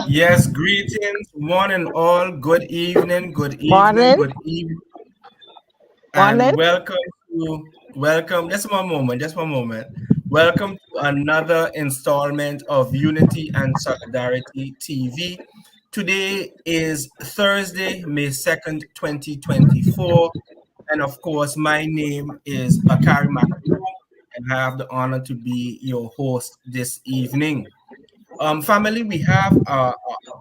Yes, greetings, one and all. Good evening, good evening, Morning. good evening, Morning. and welcome. Just one moment, just one moment. Welcome to another installment of Unity and Solidarity TV. Today is Thursday, May 2nd, 2024. And of course, my name is Bakari Makulu, and I have the honor to be your host this evening. Family, we have a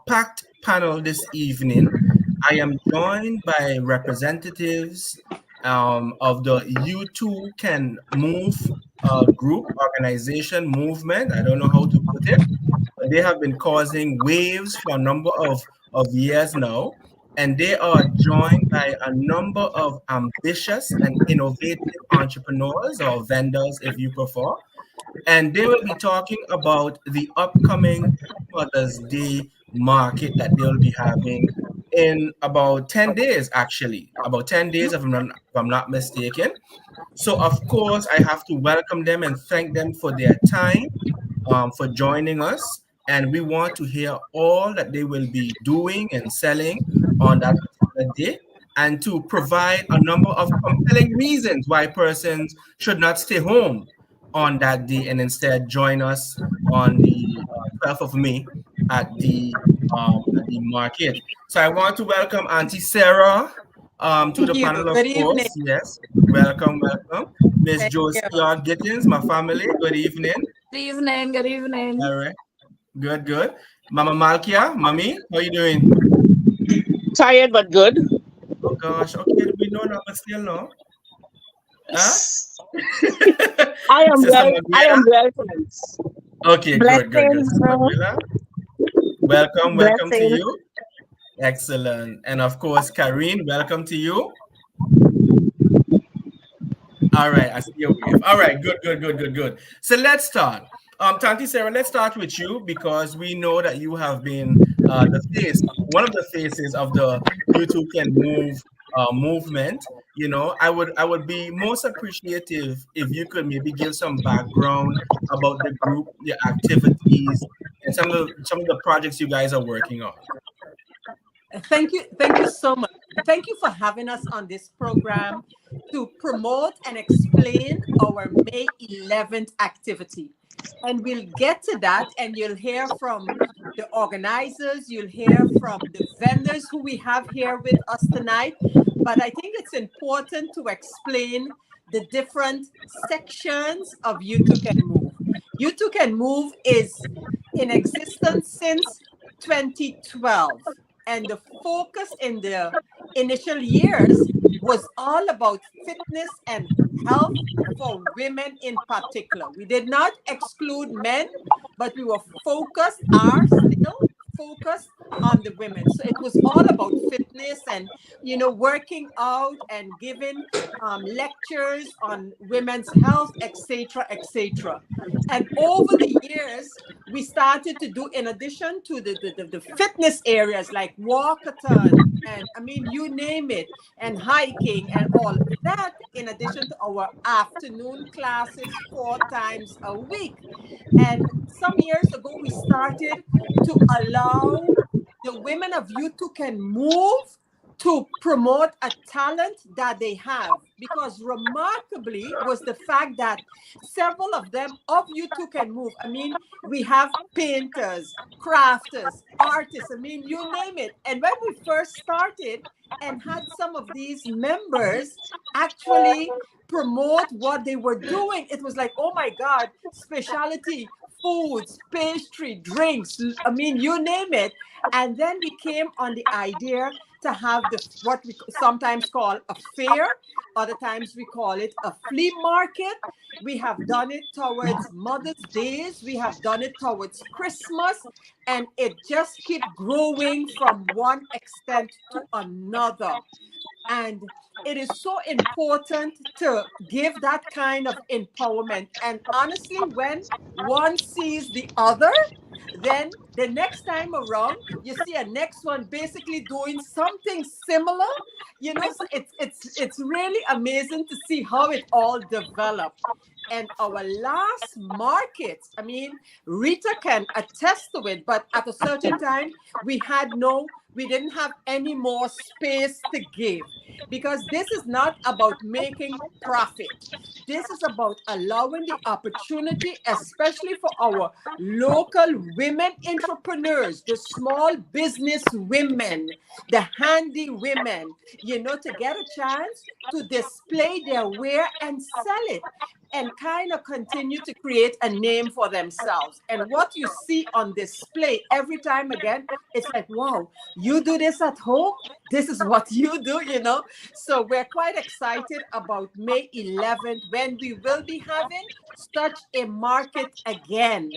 packed panel this evening. I am joined by representatives of the U2 Can Move group, organization, movement. I don't know how to put it, but they have been causing waves for a number of years now. And they are joined by a number of ambitious and innovative entrepreneurs or vendors, if you prefer, and they will be talking about the upcoming Mother's Day market that they'll be having in about 10 days, actually. About 10 days, if I'm not mistaken. So, of course, I have to welcome them and thank them for their time, for joining us. And we want to hear all that they will be doing and selling on that particular day, and to provide a number of compelling reasons why persons should not stay home on that day and instead join us on the 12th of May at the market. So I want to welcome Auntie Sarah to the Thank you. panel, of Good evening. course. Yes, welcome, welcome. Miss Thank Josie you. Gittens, my family. Good evening. Good evening. Good evening. All right, good, good. Mama Malkia, mommy, how you doing? Tired but good. Oh gosh, okay, we know now, but still no. Huh? I am Sister well. I Magueda. am well, friends. Okay, good, good, good. Blessings, Sister Magueda, welcome, welcome to blessings. you. Excellent. And of course, Karine, welcome to you. All right, I see your wave. All right, good, good, good, good, good. So let's start. Tanti Sarah, let's start with you because we know that you have been one of the faces of the YouTube Can Move movement. You know, I would be most appreciative if you could maybe give some background about the group, the activities, and some of the projects you guys are working on. Thank you. Thank you so much. Thank you for having us on this program to promote and explain our May 11th activity. And we'll get to that, and you'll hear from the organizers, you'll hear from the vendors who we have here with us tonight. But I think it's important to explain the different sections of U2 Can Move. U2 Can Move is in existence since 2012. And the focus in the initial years was all about fitness and health for women in particular. We did not exclude men, but we were still focused on the women. So it was all about fitness and, working out and giving lectures on women's health, etc., etc. And over the years, we started to do, in addition to the fitness areas like walkathon, and I mean, you name it, and hiking and all of that, in addition to our afternoon classes 4 times a week. And some years ago, we started to allow the women of YouTube can move to promote a talent that they have, because remarkably was the fact that several of them of YouTube can move. I mean, we have painters, crafters, artists, I mean, you name it. And when we first started and had some of these members actually promote what they were doing, it was like, oh my God, specialty foods, pastry, drinks, I mean, you name it. And then we came on the idea to have what we sometimes call a fair, other times we call it a flea market. We have done it towards Mother's Days, we have done it towards Christmas, and it just keeps growing from one extent to another. And it is so important to give that kind of empowerment. And honestly, when one sees the other, then the next time around, you see a next one basically doing something similar. So it's really amazing to see how it all developed. And our last market, I mean, Rita can attest to it, but at a certain time, we didn't have any more space to give, because this is not about making profit. This is about allowing the opportunity, especially for our local women entrepreneurs, the small business women, the handy women, to get a chance to display their wear and sell it, and kind of continue to create a name for themselves. And what you see on display every time again, it's like, wow, you do this at home? This is what you do, So we're quite excited about May 11th, when we will be having such a market again.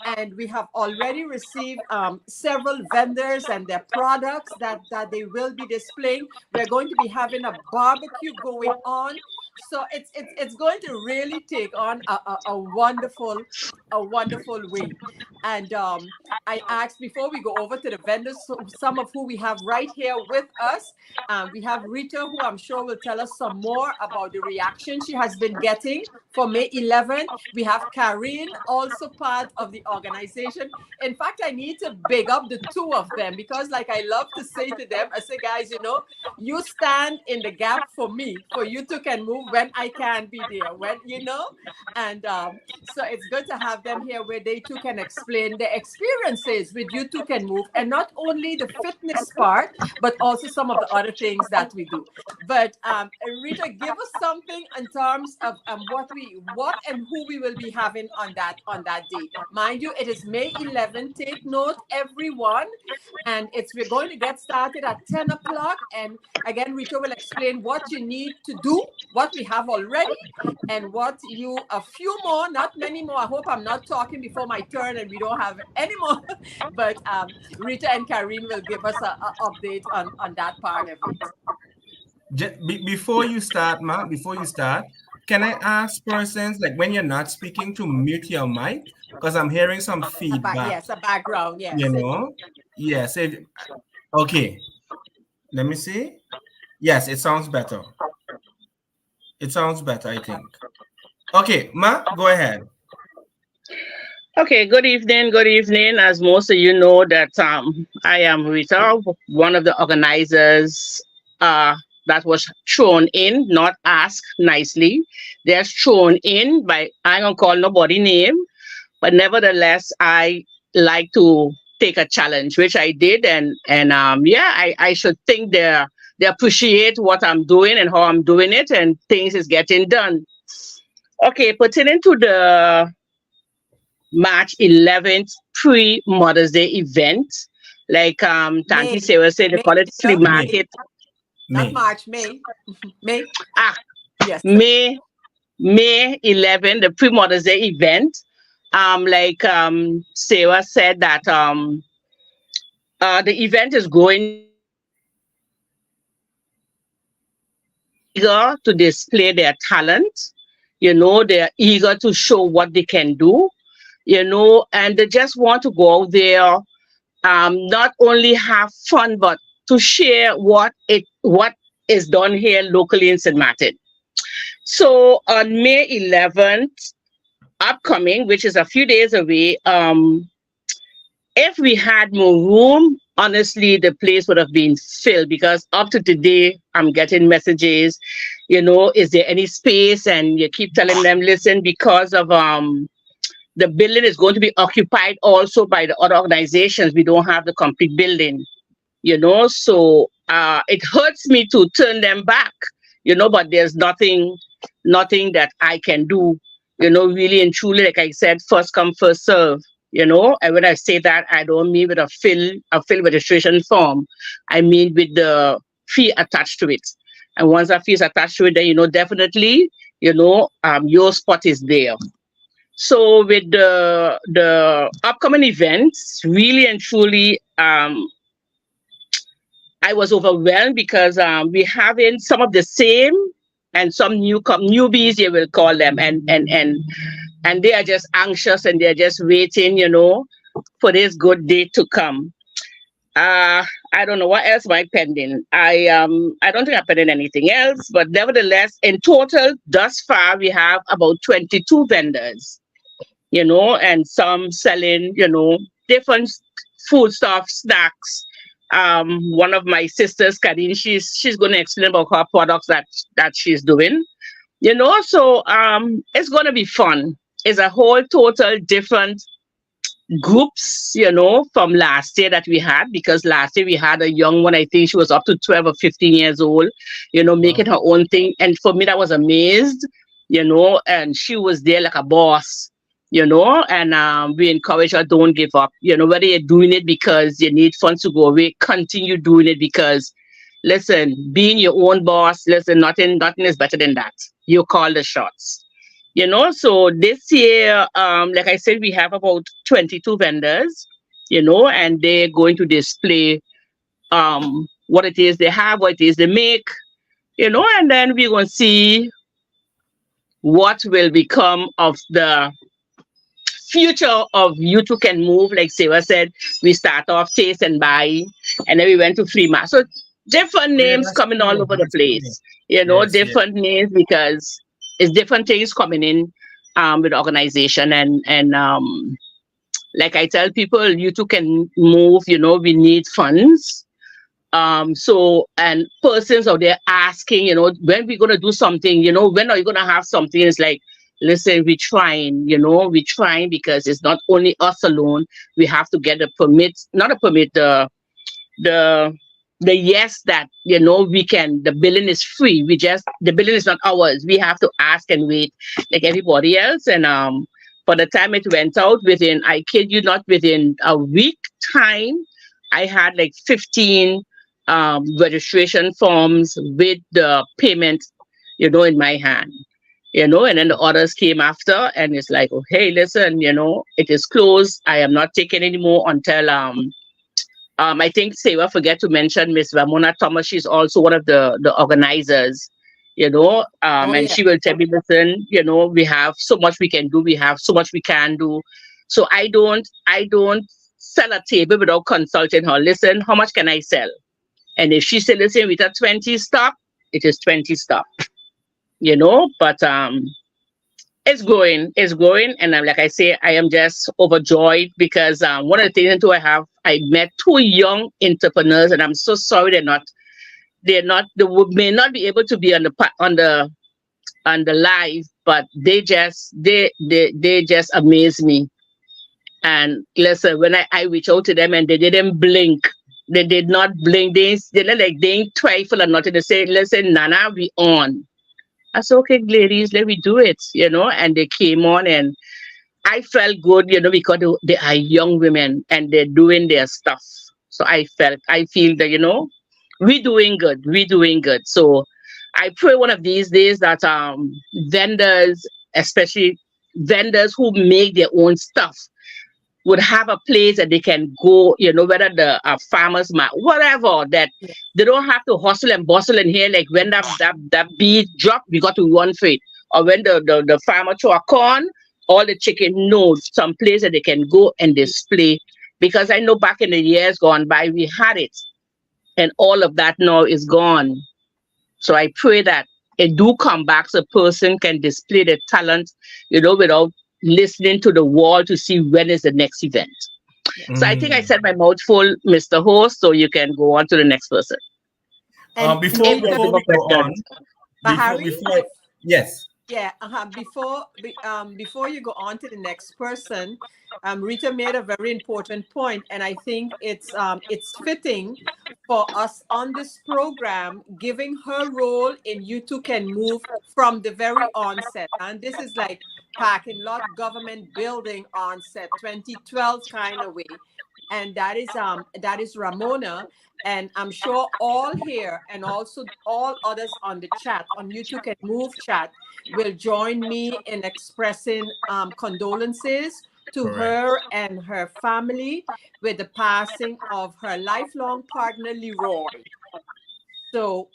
And we have already received several vendors and their products that they will be displaying. We're going to be having a barbecue going on. So it's going to really take on a wonderful way. And I asked, before we go over to the vendors, some of who we have right here with us. We have Rita, who I'm sure will tell us some more about the reaction she has been getting for May 11th. We have Karine, also part of the organization. In fact, I need to big up the two of them, because like I love to say to them, I say, guys, you stand in the gap for me, for you two can move when I can't be there, and so it's good to have them here, where they too can explain their experiences with You Too Can Move, and not only the fitness part, but also some of the other things that we do. But Rita, give us something in terms of what and who we will be having on that day. Mind you, it is May 11th. Take note, everyone. And we're going to get started at 10 o'clock. And again, Rita will explain what you need to do, what we have already, and a few more, not many more. I hope I'm not talking before my turn and we don't have any more. But Rita and Karine will give us an update on that part of it. Before you start, Ma, can I ask persons, like, when you're not speaking, to mute your mic? Because I'm hearing some feedback. Yes, a background, yes. Yes. Okay. Let me see. Yes, it sounds better. I think. Okay, Ma, go ahead. Okay, good evening. As most of you know, that I am Rita, one of the organizers that was thrown in, not asked nicely. They're thrown in by, I don't call nobody name, but nevertheless, I like to take a challenge, which I did, and I should think they appreciate what I'm doing and how I'm doing it, and things is getting done. Okay, pertaining to the March 11th pre-Mother's Day event, like Tanti Sarah said, they call it flea market. Not March, May. May. Yes. May 11th, the pre-Mother's Day event. Like Sarah said that The event is going eager to display their talent. They're eager to show what they can do, and they just want to go out there, not only have fun, but to share what is done here locally in St. Martin. So on May 11th, upcoming, which is a few days away, if we had more room, honestly, the place would have been filled because up to today, I'm getting messages, is there any space? And you keep telling them, listen, because of the building is going to be occupied also by the other organizations. We don't have the complete building, so it hurts me to turn them back, but there's nothing that I can do, really and truly, like I said, first come, first serve. And when I say that, I don't mean with a fill registration form. I mean with the fee attached to it. And once that fee is attached to it, then definitely, your spot is there. So with the upcoming events, really and truly, I was overwhelmed because we're having some of the same and some newbies, you will call them, and they are just anxious and they're just waiting, for this good day to come. I don't know what else might pending. I don't think I'm pending anything else, but nevertheless, in total, thus far, we have about 22 vendors, and some selling, different food stuff, snacks. One of my sisters, Kadin, she's going to explain about her products that she's doing. So it's going to be fun. It's a whole total different groups, from last year that we had, because last year we had a young one, I think she was up to 12 or 15 years old, making her own thing. And for me, that was amazed, and she was there like a boss, and we encourage her, don't give up, whether you're doing it because you need funds to go away, continue doing it because, listen, being your own boss, listen, nothing is better than that. You call the shots. So this year, like I said, we have about 22 vendors, and they're going to display what it is they have, what it is they make, and then we're going to see what will become of the future of You Too Can Move. Like Sarah said, we start off taste and buy, and then we went to free mass. So different names coming all over the place, different names because it's different things coming in with the organization. And like I tell people, You Too Can Move, we need funds. So, and persons out there asking, when we're going to do something, when are you going to have something? It's like, listen, we're trying, we're trying because it's not only us alone. We have to get a permit, not a permit, the yes that, we can, the billing is free. The billing is not ours. We have to ask and wait like everybody else. And for the time it went out, I kid you not, within a week time, I had like 15 registration forms with the payment, in my hand, and then the orders came after, and it's like, oh, hey, listen, it is closed. I am not taking anymore until, I think Sarah forget to mention Miss Ramona Thomas. She's also one of the organizers, and she will tell me, listen, we have so much we can do. We have so much we can do. So I don't sell a table without consulting her. Listen, how much can I sell? And if she said, listen, with a 20 stop, it is 20 stop, but it's growing. And like I say, I am just overjoyed because one of the things too, I met two young entrepreneurs, and I'm so sorry they may not be able to be on the live, but they just amaze me. And listen, when I reach out to them and they didn't blink, they did not blink. They didn't trifle or nothing. They say, listen, Nana, we on. I said, okay, ladies, let me do it, and they came on, and I felt good, because they are young women and they're doing their stuff. So I feel that, we're doing good. So I pray one of these days that vendors, especially vendors who make their own stuff, would have a place that they can go, whether the farmers, whatever, that Yeah. they don't have to hustle and bustle in here. Like when that beet drop, we got to run for it. Or when the farmer throw a corn, all the chicken know some place that they can go and display. Because I know back in the years gone by, we had it. And all of that now is gone. So I pray that it do come back so a person can display their talent, without listening to the wall to see when is the next event. Yeah. So I think I Mm. said my mouth full, Mr. Host, so you can go on to the next person. And If Before there's Rita, no before more we go questions. on, before Harry, before yes. yeah, before you go on to the next person, Rita made a very important point, and I think it's fitting for us on this program, giving her role in You Two Can Move from the very onset. And this is like parking lot government building onset, 2012 kind of way. And that is Ramona. And I'm sure all here and also all others on the chat, on You Two Can Move chat, will join me in expressing condolences to Correct. her and her family with the passing of her lifelong partner, Leroy. So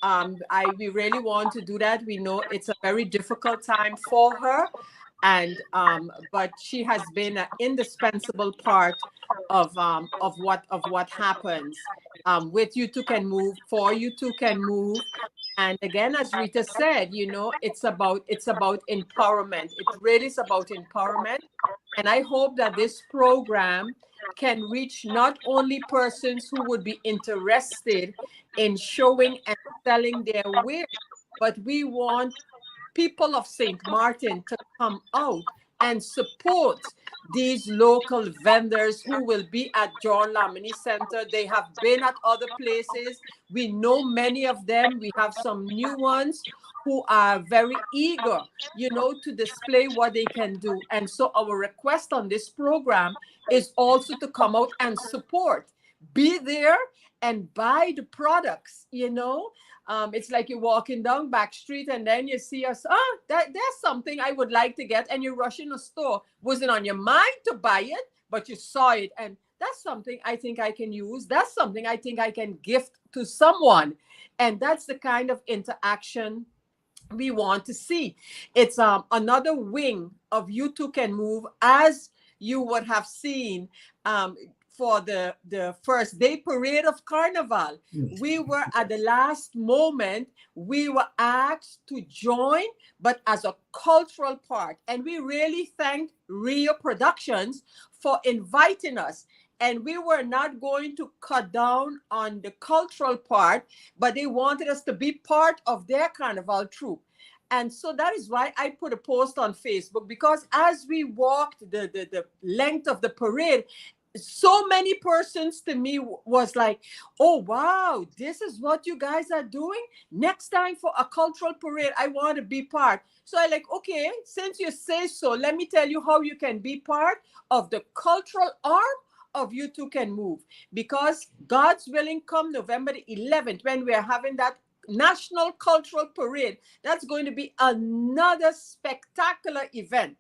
we really want to do that. We know it's a very difficult time for her, and but she has been an indispensable part of what happens. With You Two Can Move, for You Two Can Move, and again, as Rita said, it's about empowerment. It really is about empowerment, and I hope that this program can reach not only persons who would be interested in showing and selling their wares, but we want people of St. Martin to come out and support these local vendors who will be at John Lamini Center. They have been at other places. We know many of them. We have some new ones who are very eager, to display what they can do. And so our request on this program is also to come out and support. Be there and buy the products. It's like you're walking down back street and then you see us, there's something I would like to get, and you rush in a store. Wasn't on your mind to buy it, but you saw it, and that's something I think I can use. That's something I think I can gift to someone. And that's the kind of interaction we want to see. It's another wing of You Two Can Move, as you would have seen for the first day parade of Carnival. We were at the last moment, we were asked to join, but as a cultural part. And we really thank Rio Productions for inviting us. And we were not going to cut down on the cultural part, but they wanted us to be part of their carnival troupe. And so that is why I put a post on Facebook, because as we walked the length of the parade, so many persons to me was like, oh, wow, this is what you guys are doing? Next time for a cultural parade, I want to be part. So I like, okay, since you say so, let me tell you how you can be part of the cultural arm of You Two Can Move. Because God's willing, come November the 11th, when we're having that National Cultural Parade, that's going to be another spectacular event.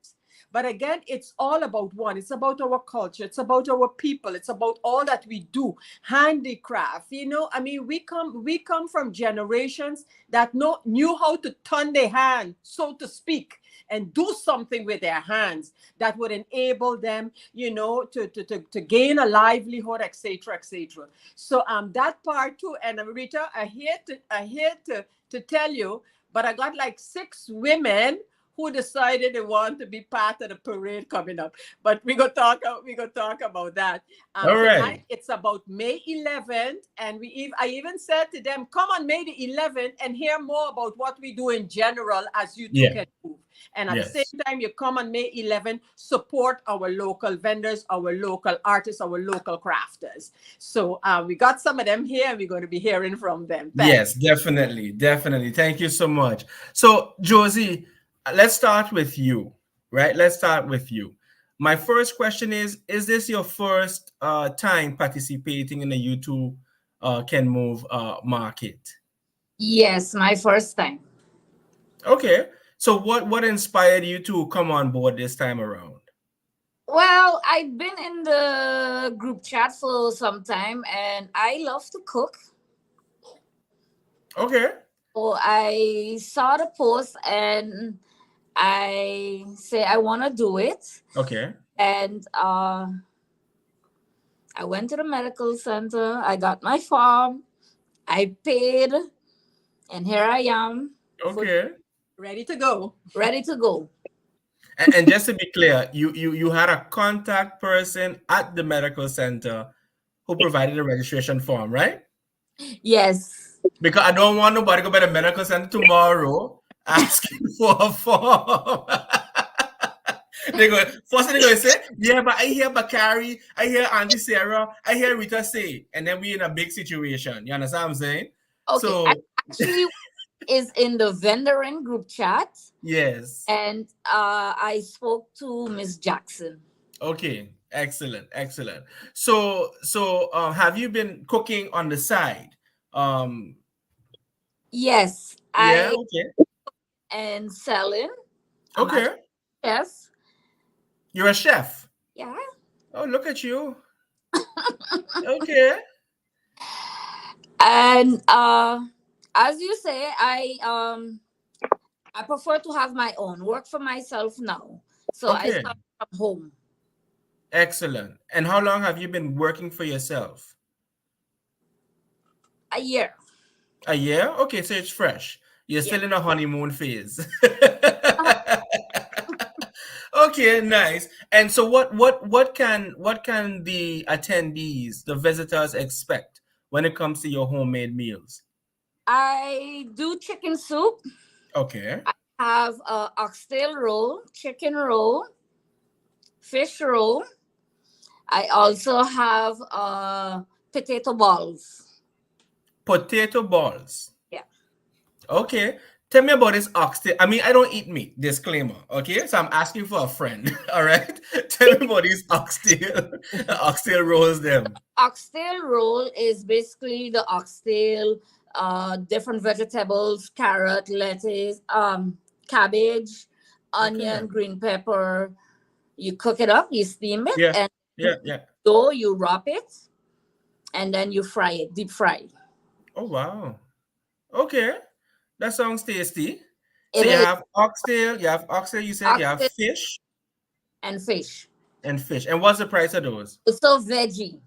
But again, it's all about one. It's about our culture. It's about our people. It's about all that we do. Handicraft. I mean, we come from generations that knew how to turn their hand, so to speak, and do something with their hands that would enable them, to gain a livelihood, etc., etc. So that part too. And Rita, I hate to tell you, but I got like 6 women who decided they want to be part of the parade coming up. But we go talk about that. All right. Tonight it's about May 11th, and I even said to them, come on May the 11th and hear more about what we do in general as You Two Yeah. Can Move. And at the same Yes. time, you come on May 11th, support our local vendors, our local artists, our local crafters. So we got some of them here, and we're going to be hearing from them. Yes, Thanks. definitely. Definitely. Thank you so much. So, Josie, let's start with you, right? Let's start with you. My first question is this your first time participating in the YouTube Can Move market? Yes, my first time. Okay. So what inspired you to come on board this time around? Well, I've been in the group chat for some time and I love to cook. Okay. So I saw the post and I say I want to do it. Okay. And I went to the medical center. I got my form. I paid. And here I am for Okay. Ready to go. ready to go. And just to be clear, you had a contact person at the medical center who provided a registration form, right? Yes. Because I don't want nobody to go by the medical center tomorrow asking for a form. They go, first thing they go say, yeah, but I hear Bakari, I hear Auntie Sarah, I hear Rita say, and then we in a big situation. You understand what I'm saying? Okay. I So actually is in the vendoring group chat yes. and I spoke to Miss Jackson. Okay. Excellent. Excellent. So have you been cooking on the side? Um, Yes. yeah, I okay. and selling. I'm Okay. actually a chef. You're a chef. Yeah. Oh, look at you. Okay. And as you say, I prefer to have my own work for myself now. So I Okay. start from home. Excellent. And how long have you been working for yourself? A year. A year? Okay, so it's fresh. You're Yeah. still in a honeymoon phase. Okay, nice. And so what can the attendees, the visitors expect when it comes to your homemade meals? I do chicken soup. Okay. I have a oxtail roll, chicken roll, fish roll. I also have potato balls. Potato balls. Yeah. Okay. Tell me about this oxtail. I mean, I don't eat meat. Disclaimer. Okay. So I'm asking for a friend. All right. Tell me about these oxtail rolls them. Oxtail roll is basically the oxtail, different vegetables, carrot, lettuce, cabbage, Okay. onion, green pepper. You cook it up, you steam it, Yeah. and Yeah. Yeah. though you wrap it, and then you fry it, deep fry. Oh wow. Okay. That sounds tasty. So It is you have oxtail, you said you have oxtail fish and fish. and fish. And what's the price of those? Also veggie,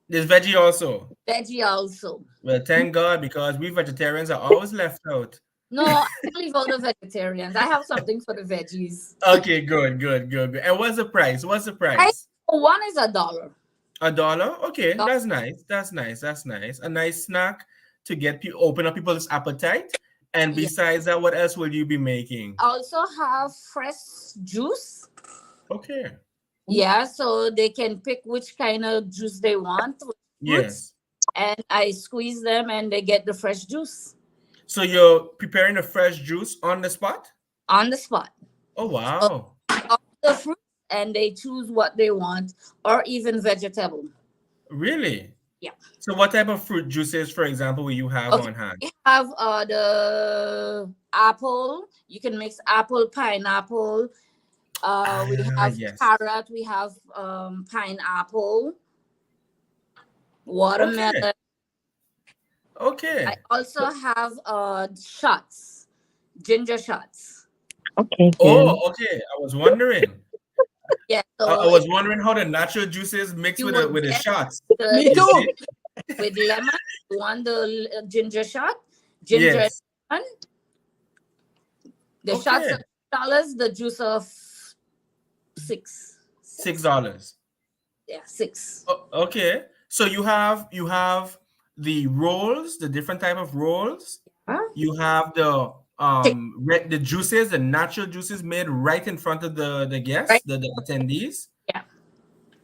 There's veggie also. veggie also. Well, thank God, because we vegetarians are always left out. No, I don't leave out the vegetarians. I have something for the veggies. Okay, good, good, good, good. And what's the price? What's the I price? one is $1. $1? Okay, that's nice. That's nice. That's nice. A nice snack to get people open up people's appetite. And Yeah. besides that, what else will you be making? I also have fresh juice. Okay. Yeah, so they can pick which kind of juice they want, with fruits, Yes. and I squeeze them and they get the fresh juice So you're preparing a fresh juice on the spot? on the spot. Oh So wow. all the fruits and they choose what they want or even vegetable. Really? Yeah. So what type of fruit juices, for example, will you have Okay. on hand? We have the apple. You can mix apple, pineapple. We have Yes. carrot. We have pineapple, Okay. watermelon. Okay. I also have shots, ginger shots. Okay, Oh, then. okay. I was wondering. Yeah, I so was wondering how the natural juices mix you with would the get shots. the Me You see? too. with lemon. You want the ginger shot, ginger and Yes. lemon. The shots Okay. of $2, the juice of six. $6. Yeah, six. Okay. So you have the rolls, the different type of rolls. Huh? You have the Chick- the juices, the natural juices made right in front of the guests, Right? the attendees. Yeah.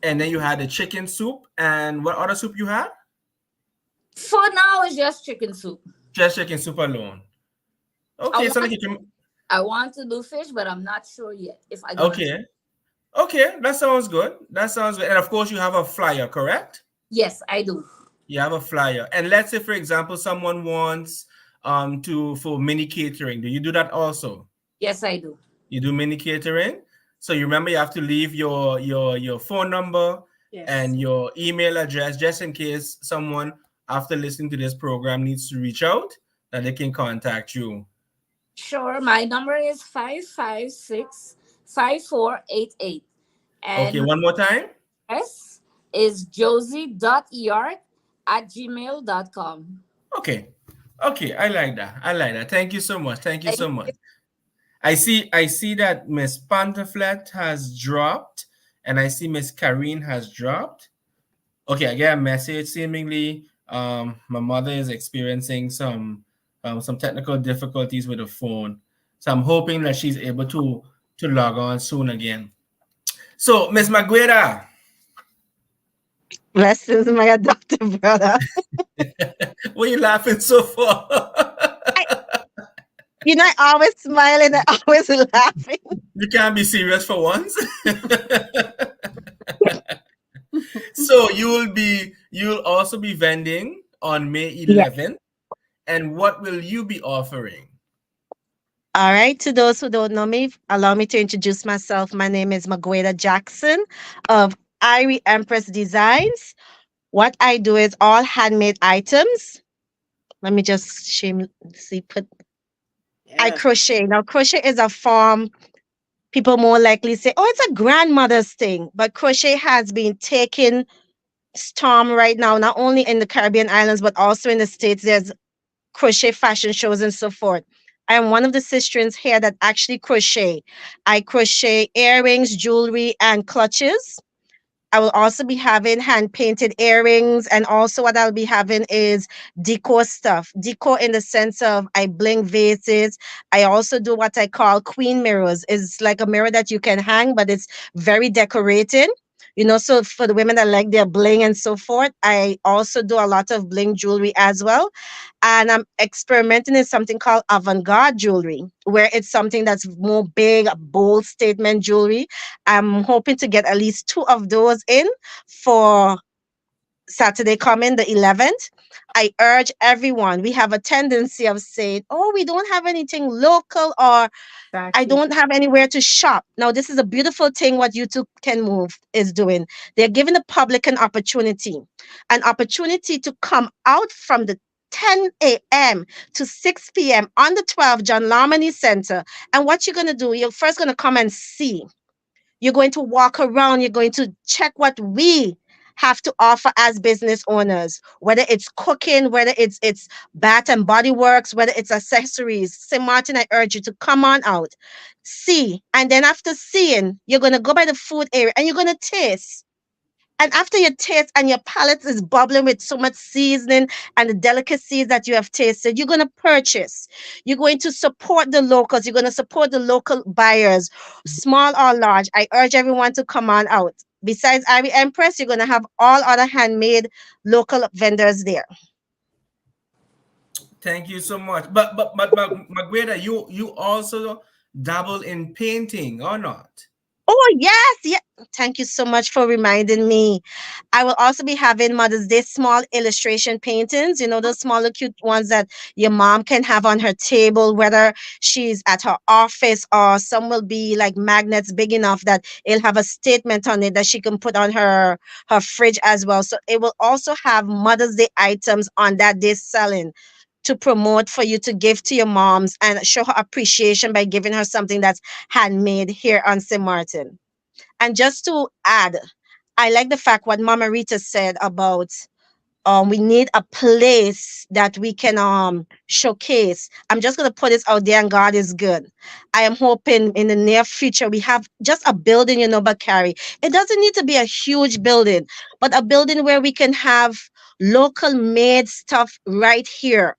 And then you had the chicken soup. And what other soup you had? For now, it's just chicken soup. Just chicken soup alone. I Okay, so want like you can. I want to do fish, but I'm not sure yet if I'm gonna do. Okay. Okay, that sounds good. That sounds good. And of course, you have a flyer, correct? Yes, I do. You have a flyer. And let's say, for example, someone wants for mini catering. Do you do that also? Yes, I do. You do mini catering. So you remember you have to leave your phone number Yes. and your email address just in case someone after listening to this program needs to reach out that they can contact you. Sure. My number is 556-5488. Okay, And one more time. address is josie.york@gmail.com. Okay. Okay, I like that. I like that. Thank you so much. Thank you Thank so much. you. I see that Miss Pantophlet has dropped, and I see Miss Karine has dropped. Okay, I get a message. Seemingly, my mother is experiencing some technical difficulties with the phone, so I'm hoping that she's able to log on soon again. So, Miss Magueda, Blessings, my adopted brother. what are you laughing so for? I, I always smiling, I always laughing. You can't be serious for once. So you'll also be vending on May Yeah. 11th. And what will you be offering? All right. To those who don't know me, allow me to introduce myself. My name is Magueda Jackson of Irie Empress Designs. What I do is all handmade items. Let me just put. I Yes. crochet. Now, crochet is a form. People more likely say, "Oh, it's a grandmother's thing," but crochet has been taking storm right now, not only in the Caribbean islands but also in the States. There's crochet fashion shows and so forth. I am one of the sisters here that actually crochet. I crochet earrings, jewelry, and clutches. I will also be having hand painted earrings, and also what I'll be having is decor stuff. Decor in the sense of I bling vases. I also do what I call queen mirrors. It's like a mirror that you can hang, but it's very decorated. So for the women that like their bling and so forth, I also do a lot of bling jewelry as well. And I'm experimenting in something called avant-garde jewelry, where it's something that's more big, bold statement jewelry. I'm hoping to get at least two of those in for Saturday coming, the 11th. I urge everyone, we have a tendency of saying, oh, we don't have anything local, or I Exactly. don't have anywhere to shop. Now, this is a beautiful thing what YouTube Can Move is doing. They're giving the public an opportunity to come out from the 10 a.m. to 6 p.m. on the 12 John Larmony Center. And what you're going to do, you're first going to come and see. You're going to walk around. You're going to check what we have to offer as business owners, whether it's cooking, whether it's bath and body works, whether it's accessories. St. Martin, I urge you to come on out, see. And then after seeing, you're going to go by the food area and you're going to taste. And after your taste and your palate is bubbling with so much seasoning and the delicacies that you have tasted, you're going to purchase. You're going to support the locals. You're going to support the local buyers, small or large. I urge everyone to come on out. Besides Ivy Empress, you're going to have all other handmade local vendors there. Thank you so much. But Magueda, you also dabble in painting or not? Oh, yes. Yeah. Thank you so much for reminding me. I will also be having Mother's Day small illustration paintings, those smaller cute ones that your mom can have on her table, whether she's at her office, or some will be like magnets big enough that it'll have a statement on it that she can put on her fridge as well. So it will also have Mother's Day items on that day selling to promote for you to give to your moms and show her appreciation by giving her something that's handmade here on St. Martin. And just to add, I like the fact what Mama Rita said about we need a place that we can showcase. I'm just gonna put this out there, and God is good. I am hoping in the near future we have just a building, Bakari. It doesn't need to be a huge building, but a building where we can have local made stuff right here.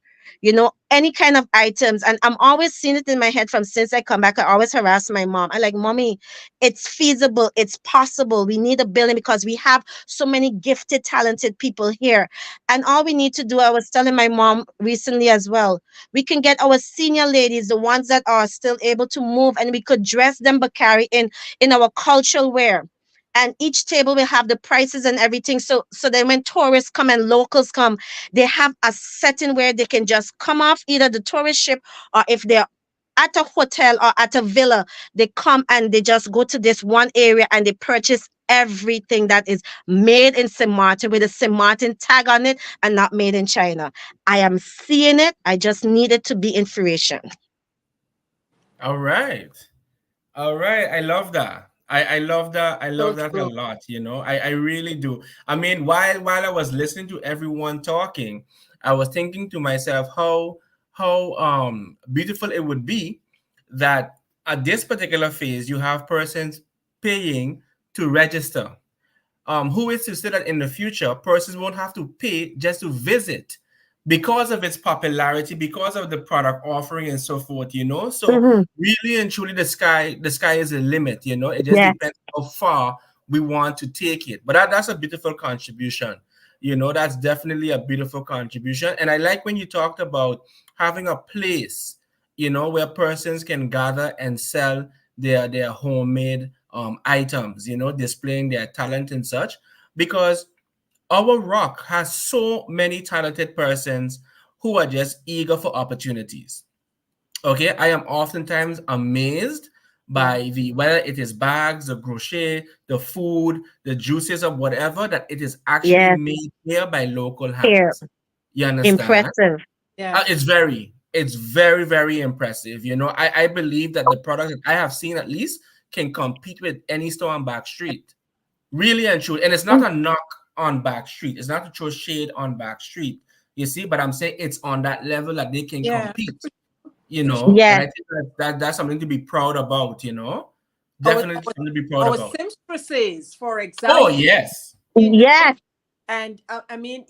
Any kind of items. And I'm always seeing it in my head from since I come back. I always harass my mom. I like, Mommy, it's feasible, it's possible. We need a building because we have so many gifted, talented people here. And all we need to do, I was telling my mom recently as well, we can get our senior ladies, the ones that are still able to move, and we could dress them but carry in our cultural wear. And each table will have the prices and everything. So then when tourists come and locals come, they have a setting where they can just come off either the tourist ship, or if they're at a hotel or at a villa, they come and they just go to this one area and they purchase everything that is made in St. Martin with a St. Martin tag on it and not made in China. I am seeing it. I just need it to be in fruition. All right. All right, I love that. I love that. I So love that a true. lot. I really do. I mean, while I was listening to everyone talking, I was thinking to myself how beautiful it would be that at this particular phase you have persons paying to register. Who is to say that in the future persons won't have to pay just to visit because of its popularity, because of the product offering and so forth, so Hmm. really and truly the sky is the limit. It just Yes. depends how far we want to take it. But that's a beautiful contribution. That's definitely a beautiful contribution. And I like when you talked about having a place, where persons can gather and sell their homemade items, displaying their talent and such, because our rock has so many talented persons who are just eager for opportunities. Okay, I am oftentimes amazed Yeah. by the whether it is bags, the crochet, the food, the juices, or whatever, that it is actually Yes. made here by local Here. hands. You understand? Impressive. Yeah. It's very, very impressive. I believe that the product that I have seen at least can compete with any store on back street. Really and true. And it's not Mm. a knock on back street. It's not to throw shade on back street. You see, but I'm saying it's on that level that they can Yeah. compete. And I Yes. think that's something to be proud about. Our Definitely our, something to be proud our about. seamstresses, for Oh example, yes, you know, Yes. and I mean,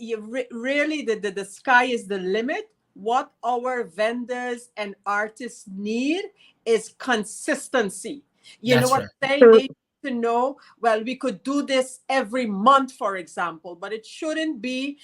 really, the sky is the limit. What our vendors and artists need is consistency. You know that's what right. I'm saying? True. They need to know, well, we could do this every month, for example, but it shouldn't be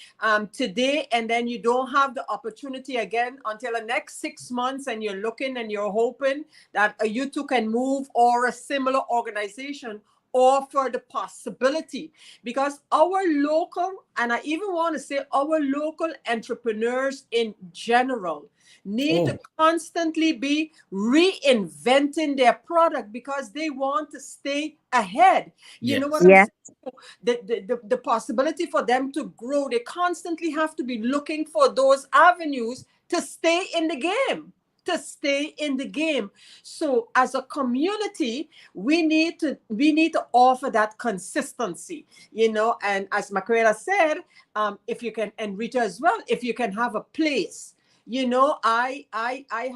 today and then you don't have the opportunity again until the next 6 months, and you're looking and you're hoping that a you two can move or a similar organization offer the possibility, because our local, and I even want to say our local entrepreneurs in general, need to Oh constantly be reinventing their product because they want to stay ahead. You know what I'm yes, Yes. saying? The possibility for them to grow, they constantly have to be looking for those avenues to stay in the game. To stay in the game. So as a community, we need to offer that consistency, and as Magueda said, if you can, and Rita as well, if you can have a place. I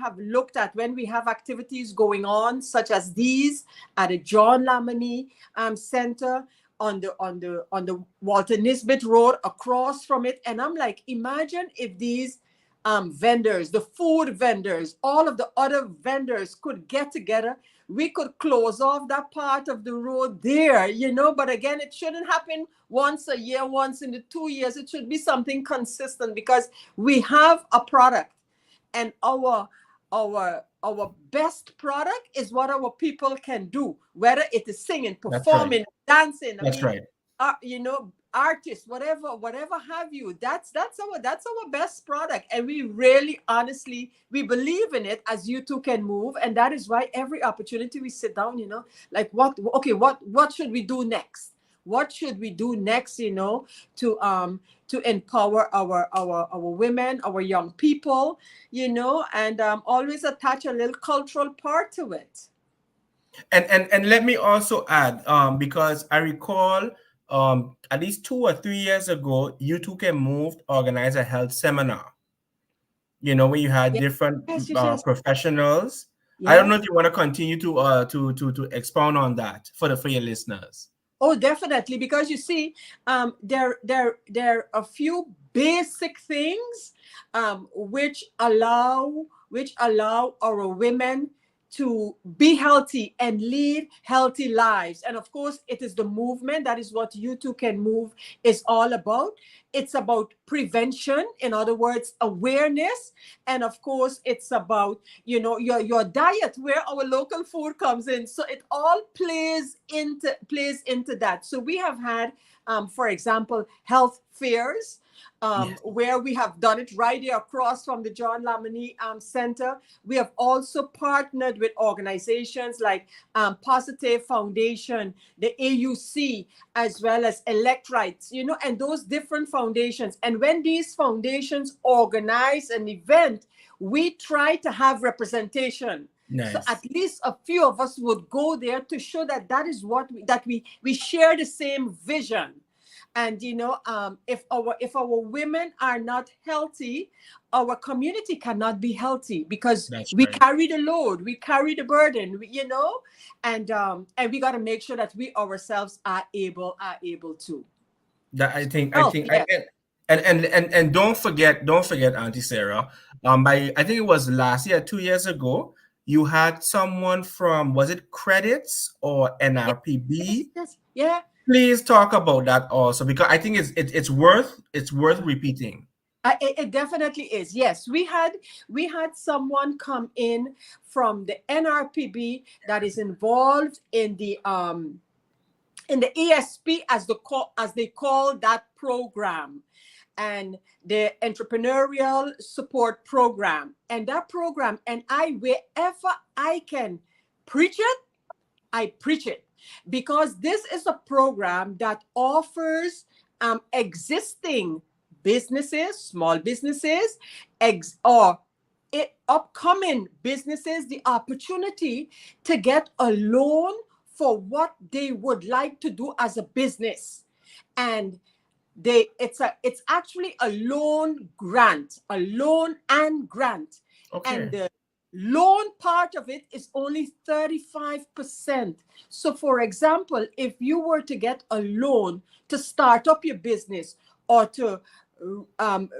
have looked at when we have activities going on such as these at the John Lamany Center on the Walter Nisbet Road, across from it, and I'm like, imagine if these vendors, the food vendors, all of the other vendors could get together. We could close off that part of the road there, but again, it shouldn't happen once a year, once in the 2 years. It should be something consistent, because we have a product, and our best product is what our people can do, whether it is singing, that's right. performing, dancing. I That's mean, right. artists, whatever have you. That's our best product, and we really, honestly, we believe in it, as you two can move, and that is why every opportunity we sit down, like, what should we do next? What should we do next? To empower our women, our young people, and always attach a little cultural part to it. And let me also add, because I recall, at least 2 or 3 years ago, you two can move organize a health seminar. When you had Yes, different yes, yes, yes. professionals. I don't Yeah. know if you want to continue to expound on that for your listeners. Oh, definitely, because you see, there are a few basic things, which allow our women to be healthy and lead healthy lives. And of course, it is the movement. That is what you two can move is all about. It's about prevention, in other words, awareness, and of course, it's about your diet, where our local food comes in. So it all plays into that. So we have had, for example, health fairs, Yes. where we have done it right there across from the John Lamini Center. We have also partnered with organizations like Positive Foundation, the AUC, as well as Electrites, and those different foundations. And when these foundations organize an event, we try to have representation. So Nice. at least a few of us would go there to show that that is what we share the same vision. And if our women are not healthy, our community cannot be healthy, because That's we right. carry the load, we carry the burden, and we got to make sure that we ourselves are able to. That I Oh think yeah. and don't forget, Auntie Sarah. I think it was last year, 2 years ago, you had someone from, was it Credits or Yes, NRPB? yes, yeah. Please talk about that also, because I think it's worth repeating. It definitely is. Yes, we had someone come in from the NRPB that is involved in the ESP, as they call that program, and the entrepreneurial support program, and that program, and wherever I can preach it, I preach it, because this is a program that offers existing businesses, small businesses, or upcoming businesses, the opportunity to get a loan for what they would like to do as a business. And it's actually a loan and grant. And Okay. the loan part of it is only 35%. So for example, if you were to get a loan to start up your business, or to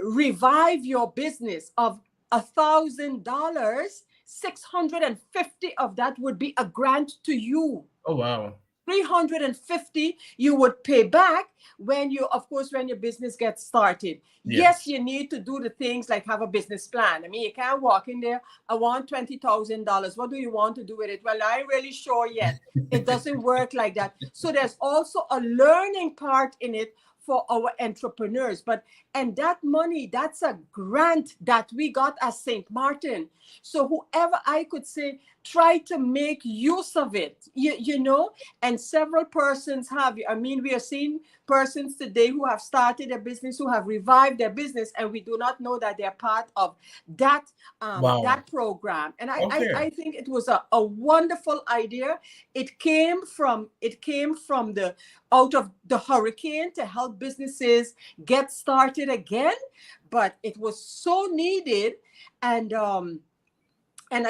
revive your business, of $1,000, 650 of that would be a grant to you. Oh wow. 350 you would pay back when your business gets started. Yes, Yes. you need to do the things like have a business plan. I mean, you can't walk in there, I want $20,000. What do you want to do with it? Well, I ain't really sure yet. It doesn't work like that. So there's also a learning part in it for our entrepreneurs. And that money, that's a grant that we got as St. Martin. So whoever, I could say, try to make use of it, and several persons have. I mean, we are seeing persons today who have started a business, who have revived their business, and we do not know that they're part of that Wow. that program. And Okay. I think it was a wonderful idea. It came from the out of the hurricane to help businesses get started again, but it was so needed. And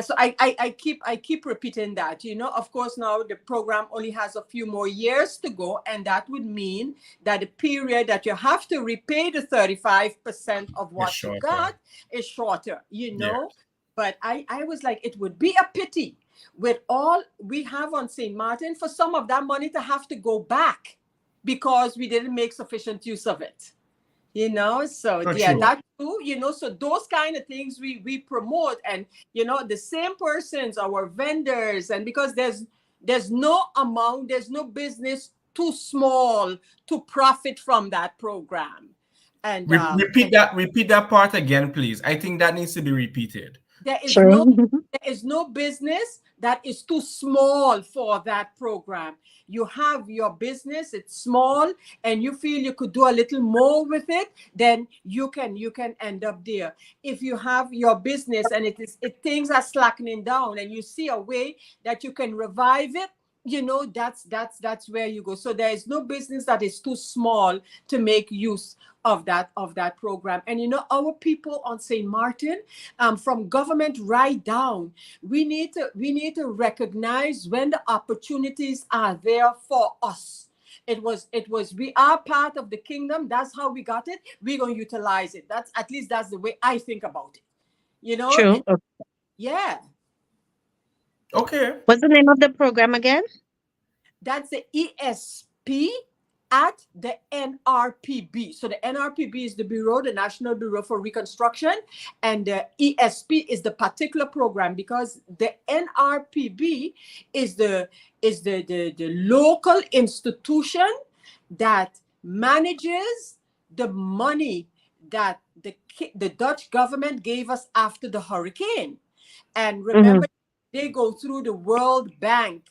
so I keep repeating that, of course, now the program only has a few more years to go, and that would mean that the period that you have to repay the 35% of It's what you shorter. got is shorter, Yeah. But I was like, it would be a pity, with all we have on St. Martin, for some of that money to have to go back because we didn't make sufficient use of it. So So yeah, true. that too, so those kind of things we promote. And the same persons, our vendors, and because there's no amount, there's no business too small to profit from that program. And Repeat that part again, please. I think that needs to be repeated. there is Sure. no there is no business that is too small for that program. You have your business, it's small, and you feel you could do a little more with it, then you can end up there. If you have your business and things are slackening down, and you see a way that you can revive it, that's where you go. So there is no business that is too small to make use of that program. And our people on St. Martin, from government right down, we need to recognize when the opportunities are there for us. It was we are part of the kingdom. That's how we got it. We're going to utilize it. That's the way I think about it. True. Yeah. Okay. What's the name of the program again? That's the ESP at the NRPB. So the NRPB is the Bureau, the National Bureau for Reconstruction, and the ESP is the particular program, because the NRPB is the local institution that manages the money that the Dutch government gave us after the hurricane. And Mm-hmm. remember, they go through the World Bank.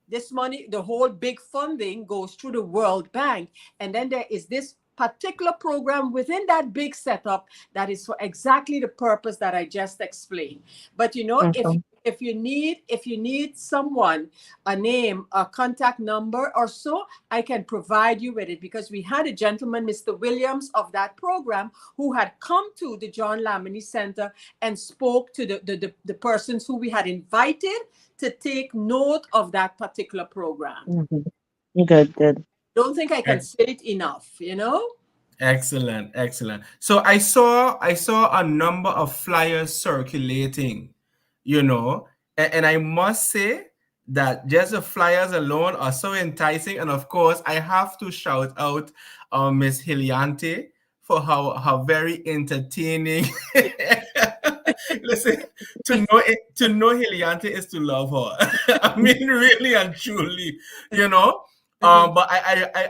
This money, the whole big funding goes through the World Bank. And then there is this particular program within that big setup that is for exactly the purpose that I just explained. But you know, Okay. if you need someone, a name, a contact number or so, I can provide you with it, because we had a gentleman, Mr. Williams, of that program, who had come to the John Lamini Center and spoke to the persons who we had invited to take note of that particular program. Mm-hmm. Good, good. Don't think I can say it enough, you know? Excellent, excellent. So I saw a number of flyers circulating, and I must say that just the flyers alone are so enticing. And of course, I have to shout out Miss Hiliante for how very entertaining. Listen, to know Hiliante is to love her. I mean, really and truly, you know. But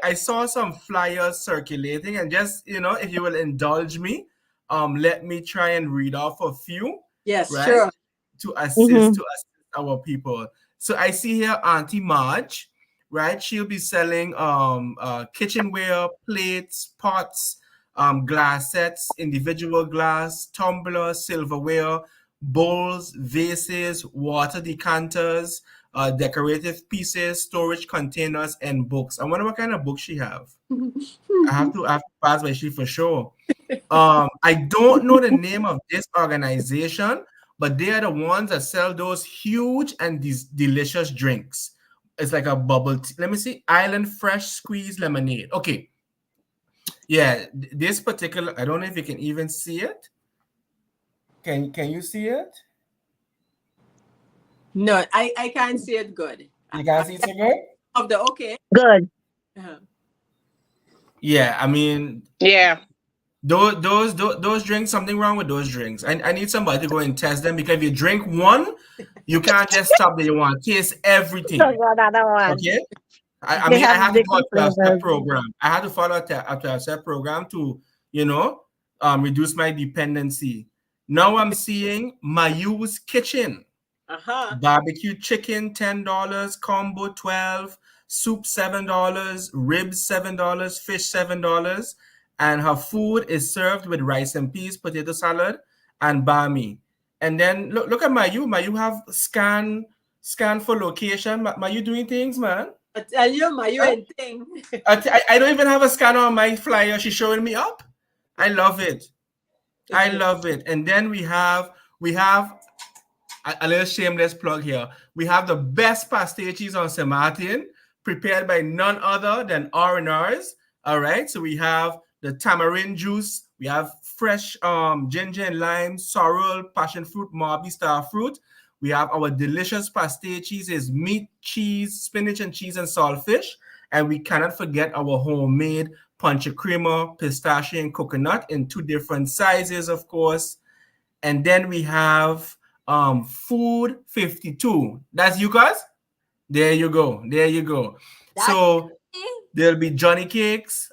I saw some flyers circulating, and just if you will indulge me, let me try and read off a few, Yes, right, sure. to assist Mm-hmm. to assist our people. So I see here Auntie Marge, right? She'll be selling kitchenware, plates, pots, glass sets, individual glass, tumblers, silverware, bowls, vases, water decanters, decorative pieces, storage containers, and books. I wonder what kind of books she have. I have to pass by she for sure. I don't know the name of this organization, but they are the ones that sell those huge and these delicious drinks. It's like a bubble tea. Let me see. Island Fresh Squeeze Lemonade. Okay. Yeah, this particular, I don't know if you can even see it. Can you see it? No, I can't see it good. You can see it so good? Of the okay. Good. Uh-huh. Yeah, I mean, Yeah. those drinks, something wrong with those drinks. I need somebody to go and test them, because if you drink one, you can't just stop there. You want to taste everything. So another one. Okay? I They mean, I have had to go different to a step flavors. program. I had to follow a step program to, reduce my dependency. Now I'm seeing Mayu's Kitchen. Uh-huh. Barbecue chicken, $10, combo 12, soup $7, ribs $7, fish $7. And her food is served with rice and peas, potato salad, and bami. And then look at Mayu. Mayu have scan for location. Mayu doing things, man. I tell you, Mayu Huh? and thing. I don't even have a scanner on my flyer. She's showing me up. I love it. I love it. And then we have a little shameless plug here. We have the best pastiches on St. Martin, prepared by none other than R&R's. All right. So we have the tamarind juice. We have fresh ginger and lime, sorrel, passion fruit, marby star fruit. We have our delicious pastiches is meat, cheese, spinach and cheese, and saltfish. And we cannot forget our homemade pancha creamer, pistachio, and coconut in 2 different sizes, of course. And then we have food 52. That's you guys. There you go. That's So me. there'll be Johnny cakes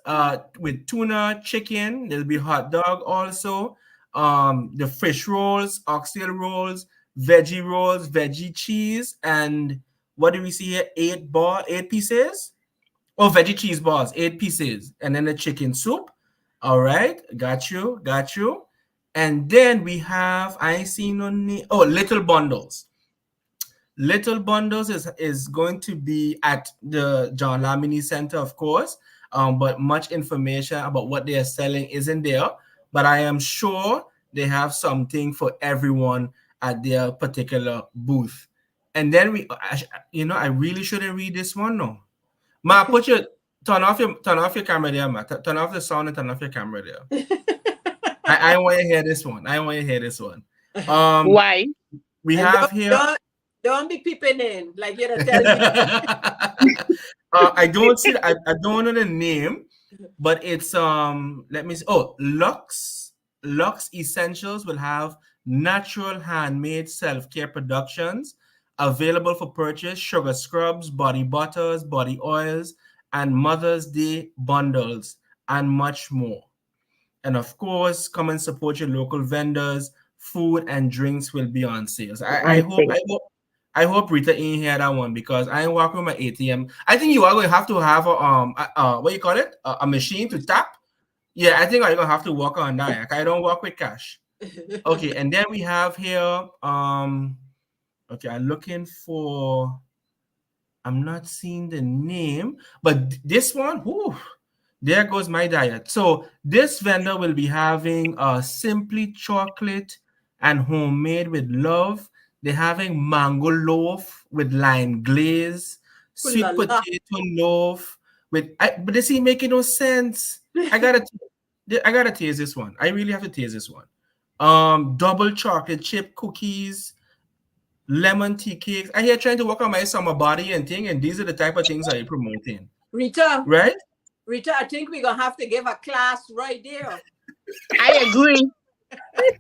with tuna, chicken. There'll be hot dog also. The fish rolls, oxtail rolls, veggie cheese, and what do we see here? 8 pieces. Oh, veggie cheese balls, 8 pieces, and then the chicken soup. All right, got you. And then we have, I see no name. Oh, Little Bundles. Little Bundles is going to be at the John Lamini Center, of course. But much information about what they are selling isn't there. But I am sure they have something for everyone at their particular booth. And then I really shouldn't read this one, no. Ma, turn off your camera there, ma. Turn off the sound and turn off your camera there. I want to hear this one. Why? We And have here. don't be peeping in like you're tell me. I don't see. I don't know the name, but it's Let me see. Oh, Lux Essentials will have natural handmade self-care productions available for purchase. Sugar scrubs, body butters, body oils, and Mother's Day bundles, and much more. And of course, come and support your local vendors. Food and drinks will be on sales. I And hope say, I hope Rita ain't hear that one because I ain't walking with my ATM. I think you are going to have what you call it, a machine to tap. Yeah, I think I'm gonna have to walk on that. Like, I don't walk with cash. Okay, and then we have here okay, I'm looking for, I'm not seeing the name, but this one, whoo, there goes my diet. So this vendor will be having simply chocolate and homemade with love. They're having mango loaf with lime glaze, Ooh la sweet la. potato loaf with. But this ain't making no sense. I gotta taste this one. I really have to taste this one. Double chocolate chip cookies, lemon tea cakes. I here trying to work on my summer body and thing, and these are the type of things I'm promoting, Rita, right? Rita, I think we're gonna have to give a class right there. I agree.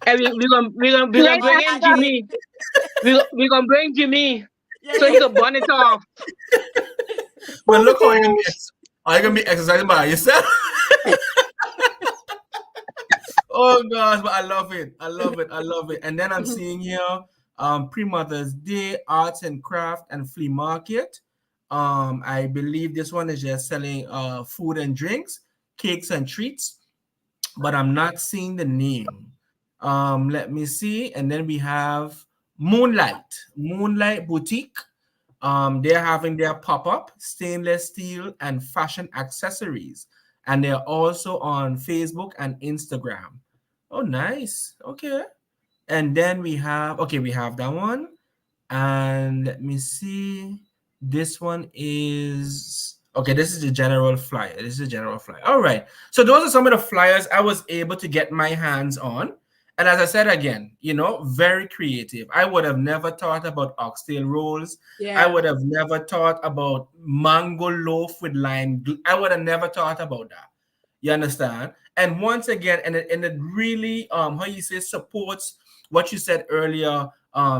And we're gonna bring Later, in Dad. Jimmy. We're gonna bring Jimmy Yeah, so yeah. he could burn it off. But Oh look how my are you gonna be exercising by yourself? Oh gosh, but I love it. I love it. I love it. And then I'm seeing here pre-Mother's Day arts and craft and flea market. I believe this one is just selling food and drinks, cakes and treats, but I'm not seeing the name. Let me see. And then we have Moonlight Boutique. They're having their pop-up stainless steel and fashion accessories, and they're also on Facebook and Instagram. Oh, nice. Okay. And then we have that one. And let me see. This one is okay. This is the general flyer. This is the general flyer. All right. So those are some of the flyers I was able to get my hands on. And as I said again, very creative. I would have never thought about oxtail rolls. I Yeah. would have never thought about mango loaf with lime. I would have never thought about that. You understand? And once again, and it really how you say supports what you said earlier,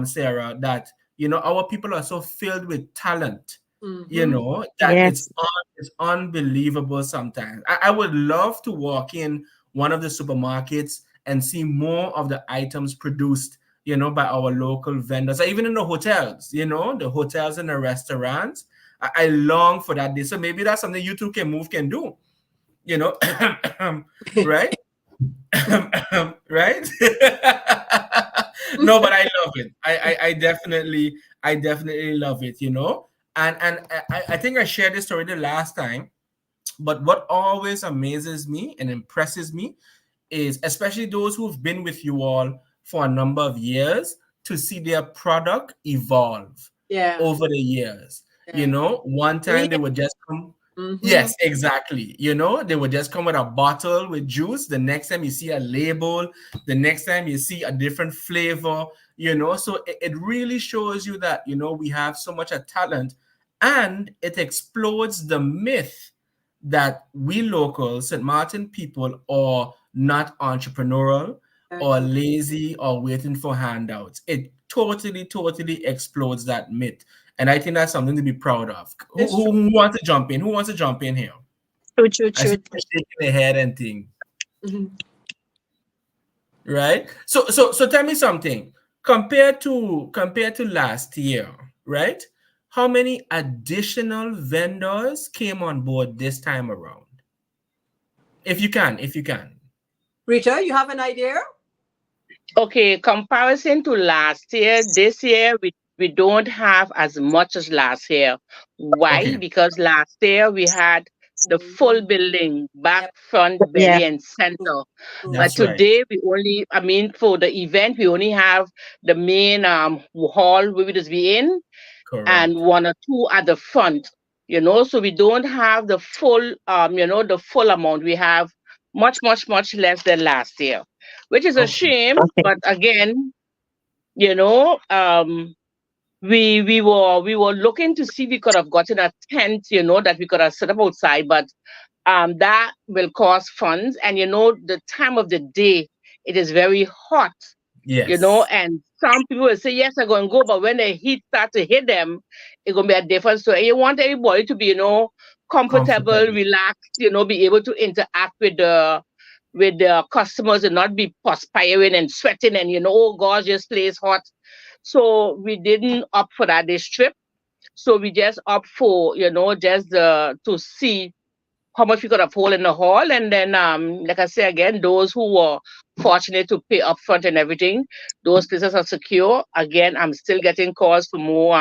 Sarah, that our people are so filled with talent, Mm-hmm. that yes. it's unbelievable sometimes. I would love to walk in one of the supermarkets and see more of the items produced, by our local vendors, or even in the hotels, the hotels and the restaurants. I long for that day. So maybe that's something you two can do, you know, right? Right? No, but I love it. I definitely love it. And I think I shared this story the last time, but what always amazes me and impresses me is especially those who've been with you all for a number of years to see their product evolve Yeah. over the years. Yeah. One time they would just come. Mm-hmm. Yes, exactly. They would just come with a bottle with juice. The next time you see a label, the next time you see a different flavor. So it really shows you that, we have so much a talent, and it explodes the myth that we local St. Martin people are not entrepreneurial or Exactly. lazy or waiting for handouts. It totally, totally explodes that myth. And I think that's something to be proud of. Who, It's true. who, who wants to jump in? Who wants to jump in here? True, true, I see true. you shaking the head and thing, Mhm. right? So tell me something. Compared to last year, right? How many additional vendors came on board this time around? If you can. Rita, you have an idea? Okay, comparison to last year, this year we don't have as much as last year. Why? Okay, Because last year we had the full building, back, Yep. front, Yeah. belly, and True. center. True. But that's right. today we only, I mean, for the event, we only have the main hall we will just be in, and Correct. one or two at the front. So we don't have the full the full amount. We have much, much, much less than last year, which is a Okay. shame. Okay. But again, you know um we were looking to see if we could have gotten a tent, that we could have set up outside, but that will cost funds, and the time of the day, it is very hot, Yes. and some people will say, yes, I'm going to go, but when the heat starts to hit them, it's going to be a different story. And you want everybody to be, comfortable, Comfortable. relaxed, be able to interact with the with the customers and not be perspiring and sweating and oh gosh, this place hot. So we didn't opt for that this trip. So we just opt for just to see how much we could afford in the hall, and then like I say again, those who were fortunate to pay upfront and everything, those places are secure. Again, I'm still getting calls for more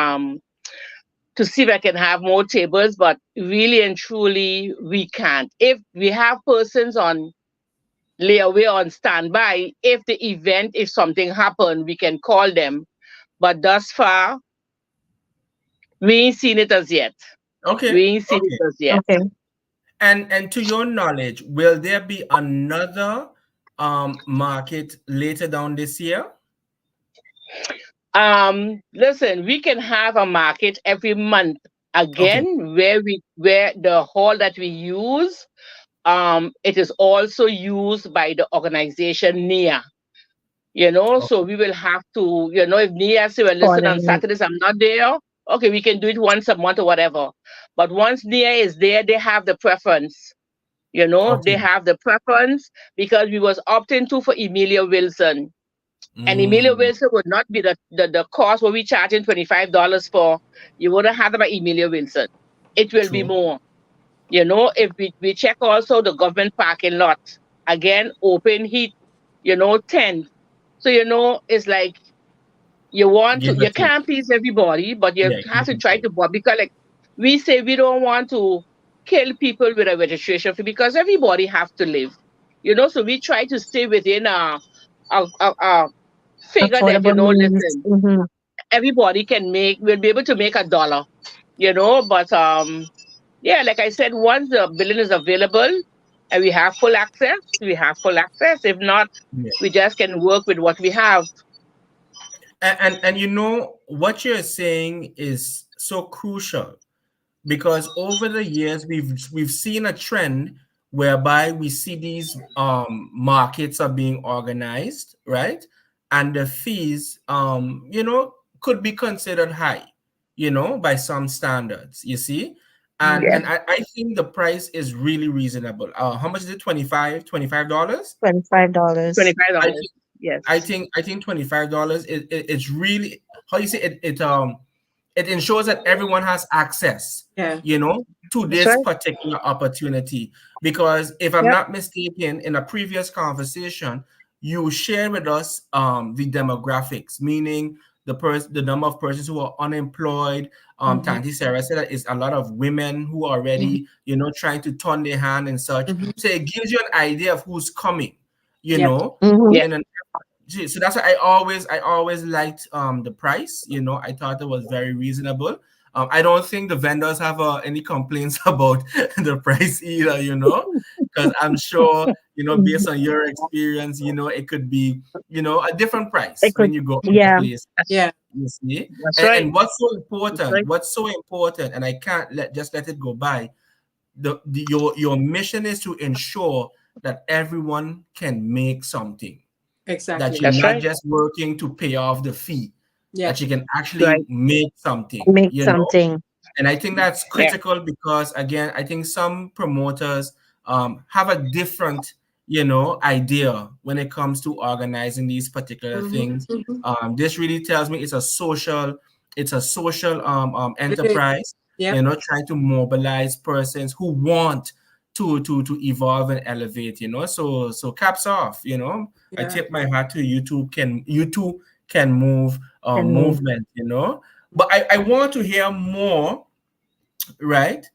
to see if I can have more tables, but really and truly we can't. If we have persons on layaway on standby, if something happened, we can call them. But thus far, we ain't seen it as yet. Okay. We ain't seen Okay. it as yet. Okay. And to your knowledge, will there be another market later down this year? Listen, we can have a market every month Okay. again, where the hall that we use, it is also used by the organization NIA. Oh, So we will have to, if NIA say, well, listen, on Coordinate. Saturdays I'm not there, okay, we can do it once a month or whatever. But once NIA is there, they have the preference. They okay. have the preference because we was opting to for Emilia Wilson. And Emilia Mm, Wilson would not be the cost what we charging $25 for. You wouldn't have them at Emilia Wilson. It will be true. more. If we check also the government parking lot, again, open heat, 10. So, it's like Give or you take. can't please everybody, but you Yeah, have give to or try take. to, because like we say, we don't want to kill people with a registration fee because everybody have to live. So we try to stay within a figure that, Affordable means. listen, Mm-hmm. everybody will be able to make $1, but yeah, like I said, once the billing is available and we have full access, we have full access. If not, Yeah. we just can work with what we have. And what you're saying is so crucial, because over the years we've seen a trend whereby we see these markets are being organized, right? And the fees could be considered high, by some standards, you see. and Yeah, and I think the price is really reasonable. How much is it? $25? $25. I $25. think I Yes, think I think $25 it's really, how you say it ensures that everyone has access, Yeah. to that's this right. particular opportunity. Because if I'm Yep. not mistaken, in a previous conversation, you shared with us the demographics, meaning the number of persons who are unemployed. Mhm. Tanti Sarah said that it's a lot of women who are Mhm. already, trying to turn their hand and such. Mhm. So it gives you an idea of who's coming, you Yep. know, Mm-hmm. Yeah, in an so that's why I always liked the price. I thought it was very reasonable. I don't think the vendors have any complaints about the price either, because I'm sure, based on your experience, it could be, a different price It could, when you go to yeah. place. Yeah. You see, that's and, right. and what's so That's important, right. and I can't let it go by. Your mission is to ensure that everyone can make something, that Exactly. you're That's not right. just working to pay off the fee, Yeah. that you can Right. actually make something, Make something. and I think that's Yeah. critical because, again, I think some promoters have a different, idea when it comes to organizing these particular Mhm. things. Mhm. This really tells me it's a social It is. enterprise, Yep. trying to mobilize persons who want to evolve and elevate. So caps off. I Yeah. tip my hat to you two can move And move. movement. But I want to hear more, right,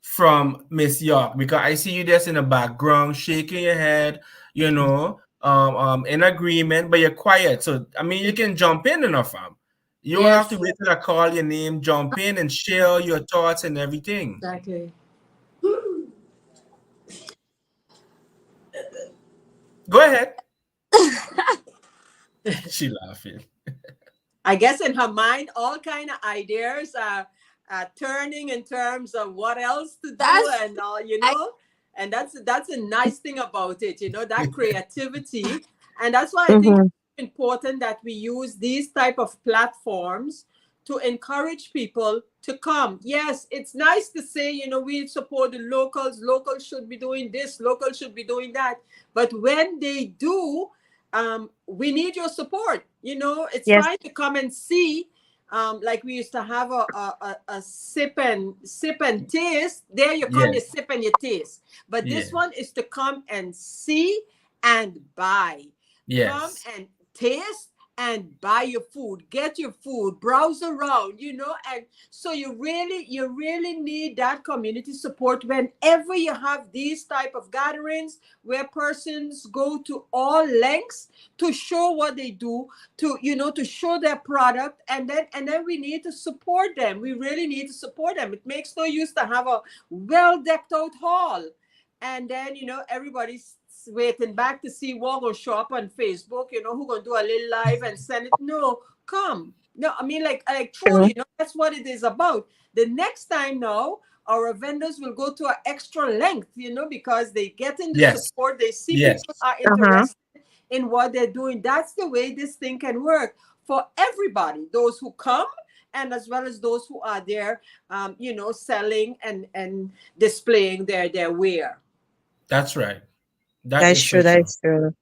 from Miss York, because I see you just in the background shaking your head, in agreement, but you're quiet. So I mean, you can jump in enough, fam. You don't have to Yes. wait till I call your name. Jump in and share your thoughts and everything. Exactly. Go ahead. She laughing. I guess in her mind, all kind of ideas are turning in terms of what else to do That's and all, I and that's a nice thing about it, that creativity, and that's why I think Mm-hmm. it's important that we use these type of platforms to encourage people to come. Yes, it's nice to say, we support the locals. Locals should be doing this. Locals should be doing that. But when they do, we need your support. It's Yes. fine to come and see. Like we used to have a sip and taste. There you come, you Yes. sip and you taste. But Yeah. this one is to come and see and buy. Come Yes. and taste and buy your food, get your food, browse around, and so you really need that community support whenever you have these type of gatherings where persons go to all lengths to show what they do, to show their product, and then we need to support them. We really need to support them. It makes no use to have a well decked out hall and then everybody's waiting back to see what will show up on Facebook, who gonna do a little live and send it. No, come. No, I mean, like truly, True. that's what it is about. The next time now, our vendors will go to an extra length, because they get in the Yes. support, they see Yes. people are Uh-huh. interested in what they're doing. That's the way this thing can work for everybody, those who come and as well as those who are there, selling and displaying their wear. That's right. That That's is so true. true. That's true.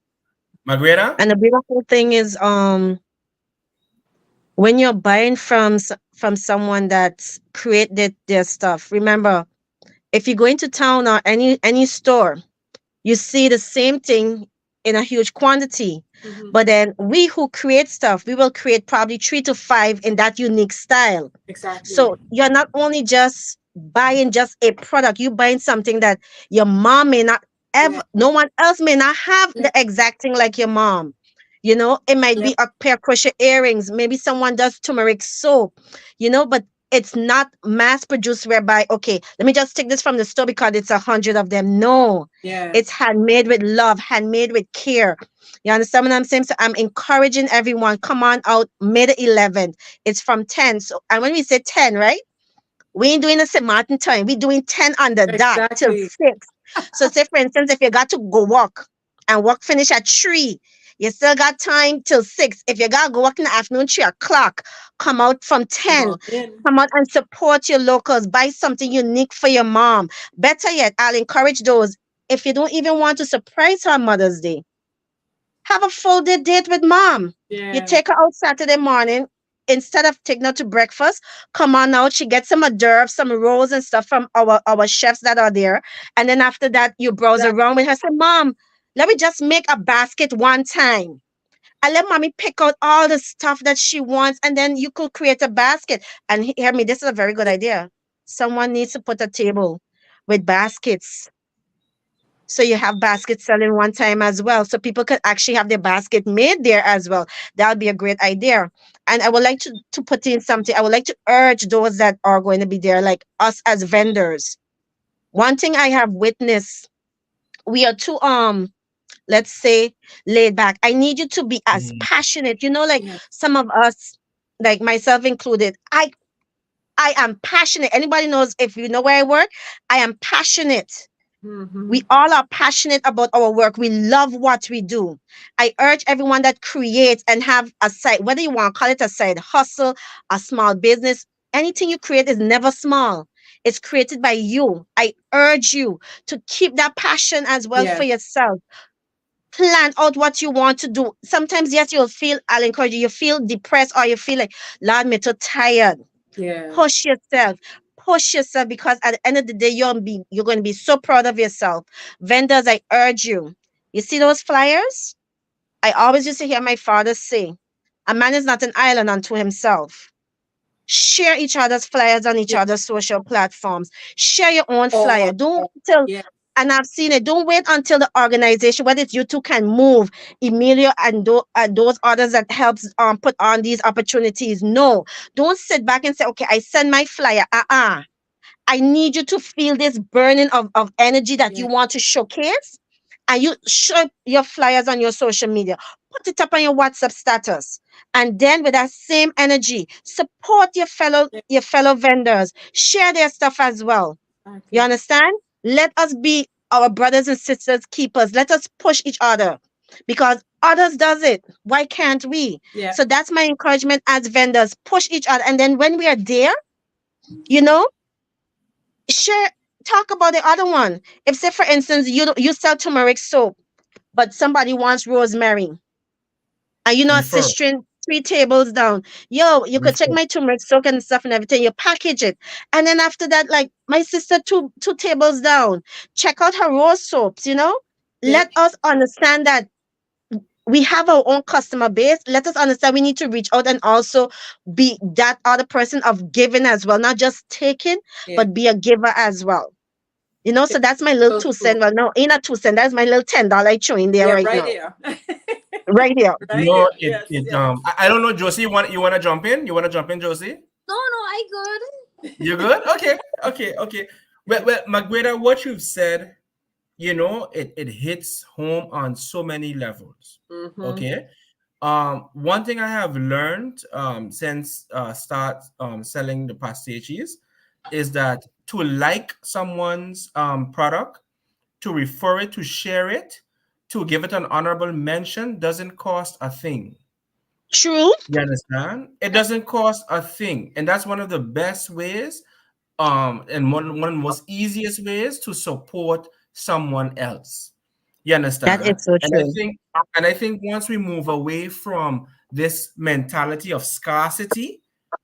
Magueda? And the beautiful thing is, when you're buying from someone that's created their stuff, remember, if you go into town or any store, you see the same thing in a huge quantity. Mhm. But then we who create stuff, we will create probably 3 to 5 in that unique style. Exactly. So you're not only just buying just a product, you buying something that your mom may not Yeah. ever, no one else may not have Yeah. the exact thing like your mom. It might Yeah. be a pair of crochet earrings. Maybe someone does turmeric soap, but it's not mass produced whereby, okay, let me just take this from the store because it's 100 of them. No, it's Yes. handmade with love, handmade with care. You understand what I'm saying? So I'm encouraging everyone, come on out May the 11th. It's from 10. So, and when we say 10, right? We ain't doing a St. Martin time. We doing 10 on the dot till Exactly. 6. So say for instance, if you got to go walk and walk finish at 3, you still got time till 6. If you gotta go walk in the afternoon, 3 o'clock, come out from Come 10. on in. Come out and support your locals. Buy something unique for your mom. Better yet, I'll encourage those. If you don't even want to surprise her on Mother's Day, have a full day date with mom. You Yeah. take her out Saturday morning. Instead of taking her to breakfast, come on out. She gets some hors d'oeuvres, some rolls and stuff from our chefs that are there. And then after that, you browse That, around with her. Say, Mom, let me just make a basket one time. I let mommy pick out all the stuff that she wants, and then you could create a basket. And hear me, this is a very good idea. Someone needs to put a table with baskets, so you have basket selling one time as well. So people could actually have their basket made there as well. That would be a great idea. And I would like to put in something. I would like to urge those that are going to be there, like us as vendors. One thing I have witnessed, we are too let's say laid back. I need you to be as Mhm. passionate. Like yeah. some of us, like myself included. I am passionate. Anybody knows, if you know where I work, I am passionate. Mm-hmm. We all are passionate about our work. We love what we do. I urge everyone that creates and have a side, whether you want to call it a side hustle, a small business, anything you create is never small. It's created by you. I urge you to keep that passion as well for Yes. yourself. Plan out what you want to do. Sometimes, yes, I'll encourage you, you feel depressed or you feel like, Lord, me too tired. Yeah. Push yourself. Push yourself, because at the end of the day, you're going to be so proud of yourself. Vendors, I urge you. You see those flyers? I always used to hear my father say, a man is not an island unto himself. Share each other's flyers on each Yeah. other's social platforms. Share your own flyer. Or Don't wait till, yeah. and I've seen it, don't wait until the organization, whether it's you two, can move. Emilio and those others that helps put on these opportunities. No, don't sit back and say, okay, I send my flyer. I need you to feel this burning of energy that Yeah. you want to showcase. And you show your flyers on your social media. Put it up on your WhatsApp status. And then with that same energy, support Yeah. your fellow vendors. Share their stuff as well. You Exactly. understand? Let us be our brothers and sisters keepers. Let us push each other. Because Others does it. Why can't we? Yeah. So that's my encouragement as vendors. Push each other. And then when we are there, you know, share, talk about the other one. If say for instance you sell turmeric soap, but somebody wants rosemary, and you're not Refer, sistering 3 tables down. Yo, you could check refer. my turmeric soak and stuff and everything. You package it. And then after that, like my sister, two tables down. Check out her rose soaps, you know? Yeah. Let us understand that we have our own customer base. Let us understand we need to reach out and also be that other person of giving as well. Not just taking, Yeah. but be a giver as well. You know, so that's my little So two true. cent. Well, no, ain't a 2 cent. That's my little $10 I throw in there Yeah, right right now. there. Right here. Right No, there. it Yes, it yes. I don't know, Josie. You wanna jump in? You wanna jump in, Josie? No, I good. You good? Okay, okay. Well, Magueda, what you've said, it hits home on so many levels. Mm-hmm. Okay. One thing I have learned since start selling the pastiches is that to like someone's product, to refer it, to share it, to give it an honorable mention doesn't cost a thing. True. You understand? It doesn't cost a thing, and that's one of the best ways, and one of the most easiest ways to support someone else. You That understand? is so And I true. think, and I think once we move away from this mentality of scarcity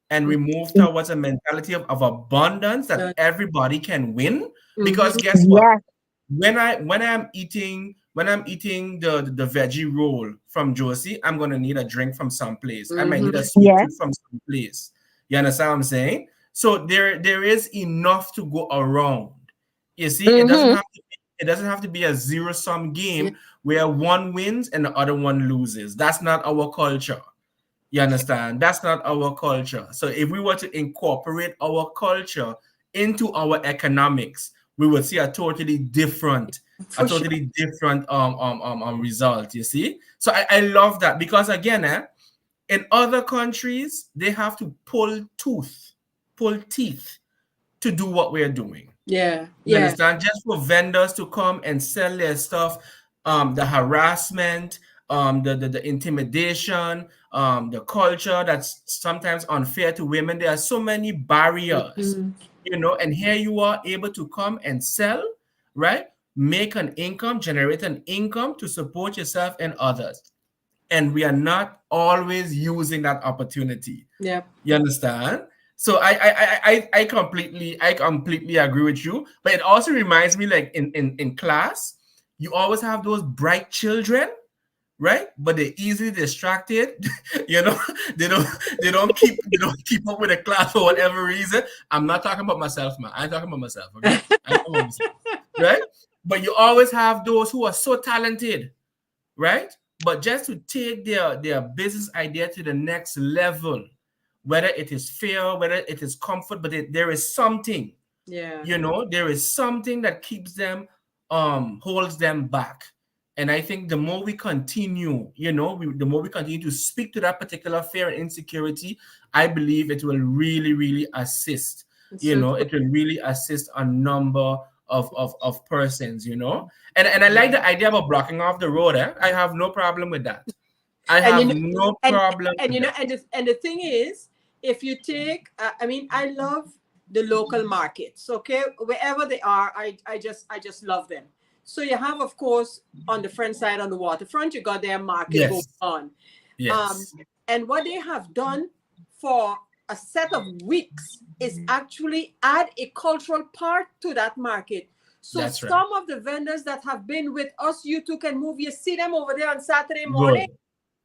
and we move towards a mentality of abundance that everybody can win, because Mm-hmm. guess what? Yes. When I'm eating the veggie roll from Josie, I'm gonna need a drink from someplace. I might need a Mm-hmm. sweet Yes. tooth from someplace. You understand what I'm saying? So there is enough to go around. You see, Mm-hmm. it doesn't have to be a zero-sum Yeah. game where one wins and the other one loses. That's not our culture. You understand? That's not our culture. So if we were to incorporate our culture into our economics, we would see a For sure. totally different result. You see? So I love that because again, in other countries, they have to pull teeth to do what we're doing. Yeah. You Yeah. understand? Just for vendors to come and sell their stuff, the harassment, the intimidation, the culture that's sometimes unfair to women. There are so many barriers, Mm-hmm. and here you are able to come and sell, right? Make an income, generate an income to support yourself and others. And we are not always using that opportunity. Yeah. You understand? So I completely agree with you. But it also reminds me, like in class, you always have those bright children, right? But they're easily distracted. you know, they don't they don't keep up with the class for whatever reason. I'm not talking about myself, man. I'm talking about myself, okay? I'm talking about myself, right? But you always have those who are so talented, right? But just to take their business idea to the next level, whether it is fear, whether it is comfort, but there is something, Yeah. there is something that keeps them, holds them back. And I think the more we continue, the more we continue to speak to that particular fear and insecurity, I believe it will really, really assist. It's so true. It will really assist a number of persons, And I like the idea about blocking off the road. I have no problem with that. I And have no and problem and with that. and the thing is, if you take, I mean, I love the local markets. Okay, wherever they are, I just love them. So you have, of course, on the front side, on the waterfront, you got their market going Yes. on. Um, Yes. and what they have done for a set of weeks is actually add a cultural part to that market. So That's right. some of the vendors that have been with us, you two can move. You see them over there on Saturday morning. Good.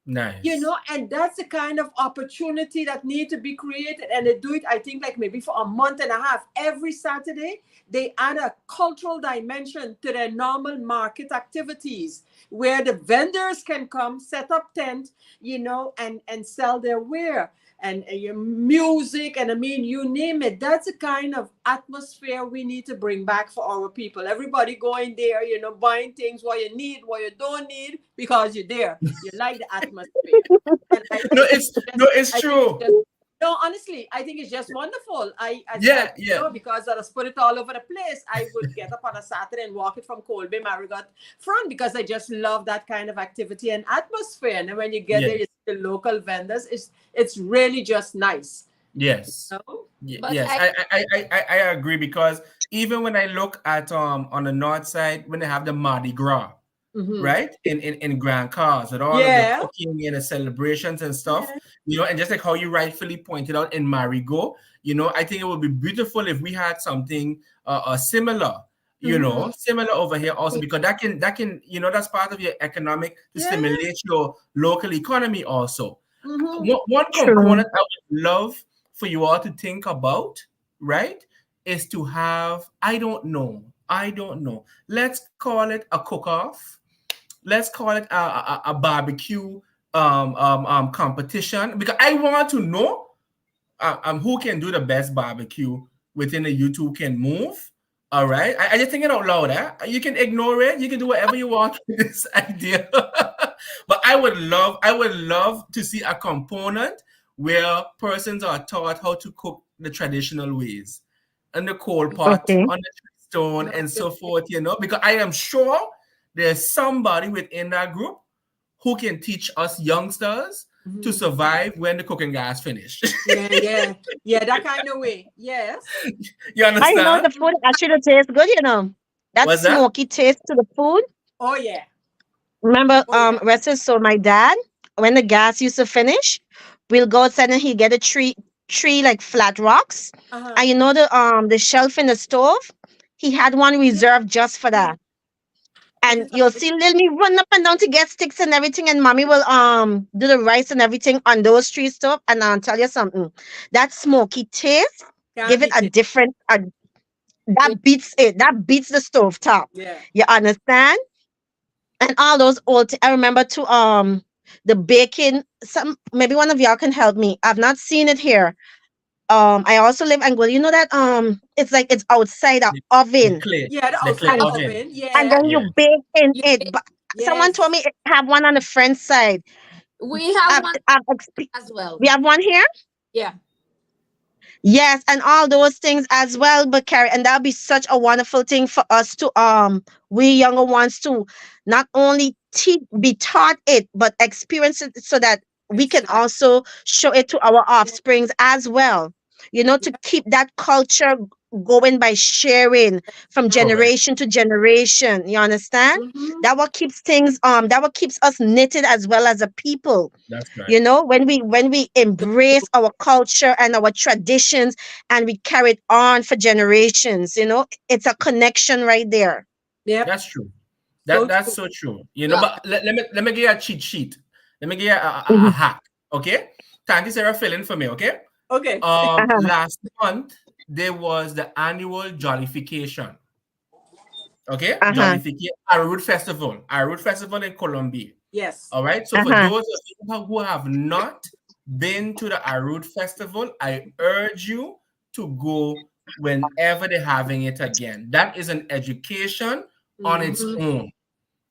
Nice. And that's the kind of opportunity that need to be created. And they do it, I think, like maybe for a month and a half. Every Saturday, they add a cultural dimension to their normal market activities where the vendors can come, set up tent, and sell their wear and your music. And I mean, you name it. That's the kind of atmosphere we need to bring back for our people. Everybody going there, buying things what you need, what you don't need, because you're there. You like the atmosphere. And I No, think it's it's just, no, it's I think it's true. just No, honestly, I think it's just wonderful. Yeah, yeah, because I just put it all over the place. I would get up on a Saturday and walk it from Colby Marigot front because I just love that kind of activity and atmosphere. And then when you get there, yes, you see the local vendors. It's really just nice. yes. No? But Yes, I agree because even when I look at on the north side when they have the Mardi Gras, Mm-hmm. right, in Grand Cars with all of the Yeah. cooking and the celebrations and stuff, Yeah. and just like how you rightfully pointed out in Marigot, I think it would be beautiful if we had something similar, Mm-hmm. similar over here also because that can that's part of your economic to Yeah. stimulate your local economy also. Mm-hmm. One True. component I would love for you all to think about, right, is to have, I don't know. Let's call it a cook-off. Let's call it a barbecue competition because I want to know who can do the best barbecue within the YouTube can move. All right. I just thinking out loud. You can ignore it. You can do whatever you want with this idea. But I would love to see a component where persons are taught how to cook the traditional ways on the coal pot, Okay. on the stone, No, and so forth, because I am sure there's somebody within that group who can teach us youngsters to mm-hmm. survive when the cooking gas finished. Yeah, yeah. Yeah, that kind of way. Yes. You I know understand? the food actually tastes good, That What's that? smoky taste to the food. Oh yeah. Remember, Oh yeah. rest his soul, my dad, when the gas used to finish, we'll go outside and he get a tree like flat rocks. Uh-huh. And the shelf in the stove, he had one Yeah. reserved just for Yeah. that. That And is you'll amazing. see little me run up and down to get sticks and everything, and mommy will do the rice and everything on those tree stove. And I'll tell you something, that smoky taste Can't give it beat a it. different we, that beats it. That beats the stove top. Yeah. You understand? And all those I remember too the baking, some maybe one of y'all can help me. I've not seen it here. I also live in Angola. You know that it's like it's outside a The oven, clay, Yeah, the the clay outside and oven. oven. and Yeah. then you Yeah. bake in you it. bake- But someone told Yes. me it have one on the French side. we have I've, one I've as well. we have one here. Yeah. Yes, and all those things as well, but Carrie, and that'll be such a wonderful thing for us to we younger ones to not only be taught it, but experience it so that we can Exactly. also show it to our offsprings as well. To keep that culture going by sharing from Correct. generation to generation. You understand? Mm-hmm. That what keeps us knitted as well as a people, That's right. when we embrace our culture and our traditions and we carry it on for generations, it's a connection right there. Yep. That's true. So That's true. so true. Yeah. But let me give you a cheat sheet. Let me give you a Mhm. hack. Okay. Thank you, Sarah, fill in for me. Okay. Okay. Uh-huh. Last month there was the annual Jollification. Okay, Uh-huh. Jollification, a root festival in Colombia. Yes. All right. So for Uh-huh. those of you who have not been to the Arut Festival, I urge you to go whenever they're having it again. That is an education on its Mm-hmm. own.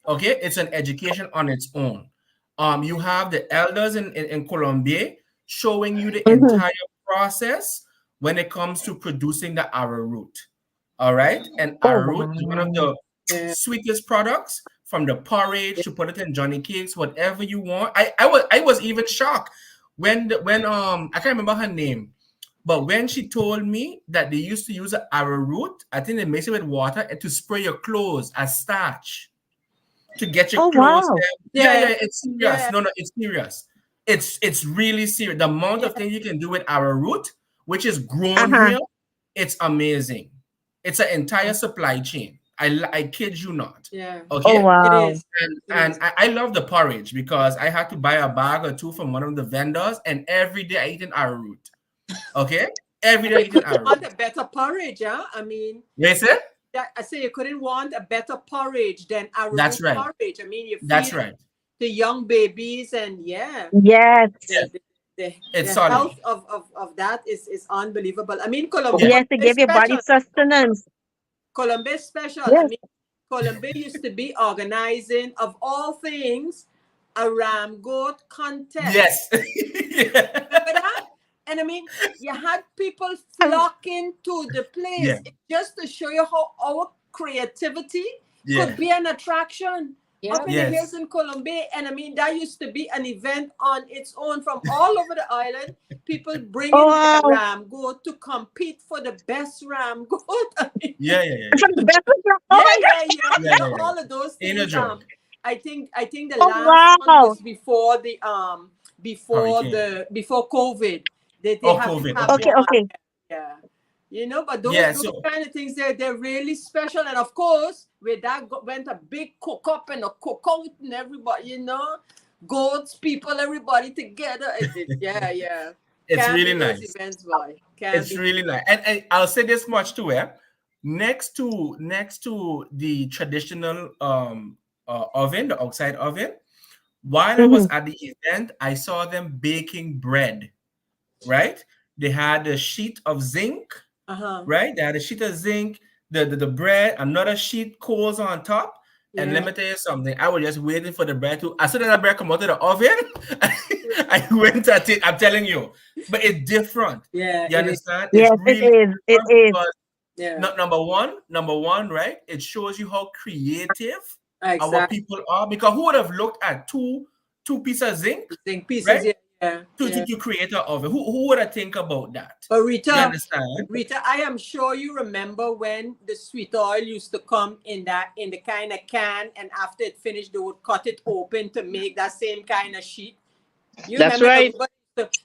Okay, it's an education on its own. You have the elders in Colombia showing you the Mhm. entire process when it comes to producing the arrowroot. All right, and Oh arrowroot is one of wow. the Yeah. sweetest products from the porridge to put it in Johnny cakes, whatever you want. I was even shocked when I can't remember her name, but when she told me that they used to use arrowroot, I think they mix it with water and to spray your clothes as starch to get your Oh clothes. wow. Yeah, Yeah. yeah, it's serious. Yeah. No, no, it's serious. It's really serious. The amount Yeah. of things you can do with arrowroot, which is grown Uh-huh. here, it's amazing. It's an entire supply chain. I kid you not. Yeah. Oh Okay, It wow. is. and It and is. I love the porridge because I had to buy a bag or two from one of the vendors, and every day I eat an arrowroot. Okay, every day I You eat an couldn't want arrowroot. a better porridge, huh? I mean, Yes, sir. I say you couldn't want a better porridge than That's arrowroot right. porridge. I mean, you That's feed it right. to young babies, and yeah, Yes. Yeah, the the, the, it's the solid. health of that is unbelievable. I mean, Yeah. Yes, to Colombia is give your body special. sustenance. Colombia is special. I Yes. mean, Colombia used to be organizing, of all things, a ram goat contest. Yes. Yeah. Remember that? And I mean, you had people flocking to the Yeah. place just to show you how our creativity Yeah. could be an attraction Yeah. up in the hills Yes. in Colombia. And I mean, that used to be an event on its own from all over the island. People Oh, bringing their wow. ram goat to compete for the best ram goat. I mean, Yeah. Yeah. Yeah. From the best of your- yeah, Oh my yeah, yeah. Yeah. Yeah. Yeah. All of those Ain't no things. joke. I think the God. last Oh, one wow. was Hurricane. before COVID. They Oh, have to COVID. have Okay. Okay, one. okay. Yeah. You know, but those Yeah. those So. kind of things they're really special. And of course, with that went a big cook up and a cookout and everybody, goats, people, everybody together. Yeah, yeah. It's Can't really be those nice. events, boy. Can't It's be. really nice. And I'll say this much too, eh? Next to the traditional oven, the outside oven, while I was Mm-hmm. at the event, I saw them baking bread, right? They had a sheet of zinc, Uh-huh. right? They had a sheet of zinc, the bread, another sheet coals on top. And let Yeah. me tell you something. I was just waiting for the bread to. As soon as that bread come out of the oven, I went at it. I'm telling you, but it's different. Yeah, You it is. understand? It's Yes, it really is. It different is. because Yeah. not number one, right? It shows you how creative our Exactly. people are. Because who would have looked at two pieces of zinc, Think pieces, right? yeah, yeah, To, yeah. to, to create an oven. Who would have think about that? But You Rita, understand? Rita, I am sure you remember when the sweet oil used to come in the kind of can, and after it finished, they would cut it open to make that same kind of sheet. You That's remember right.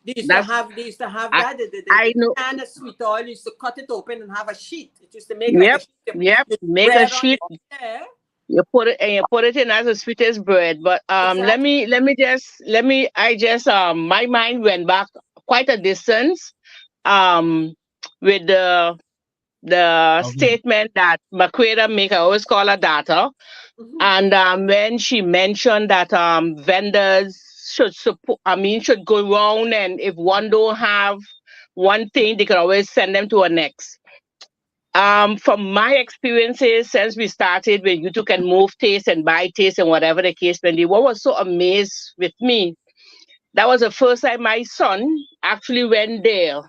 they used to That's have they used to have I that I the know. can of sweet oil used to cut it open and have a sheet. It used to make like a Yep, sheet. yep. You Make a bread on sheet. it. Yeah, You put it in as the sweetest bread. But exactly. let me I just my mind went back quite a distance with the Oven. statement that Magueda make. I always call her daughter. Hmm. And when she mentioned that vendors should support, should go around, and if one don't have one thing, they can always send them to a next. From my experiences since we started, where you two can move taste and buy taste and whatever the case may be, what was so amazed with me, that was the first time my son actually went there.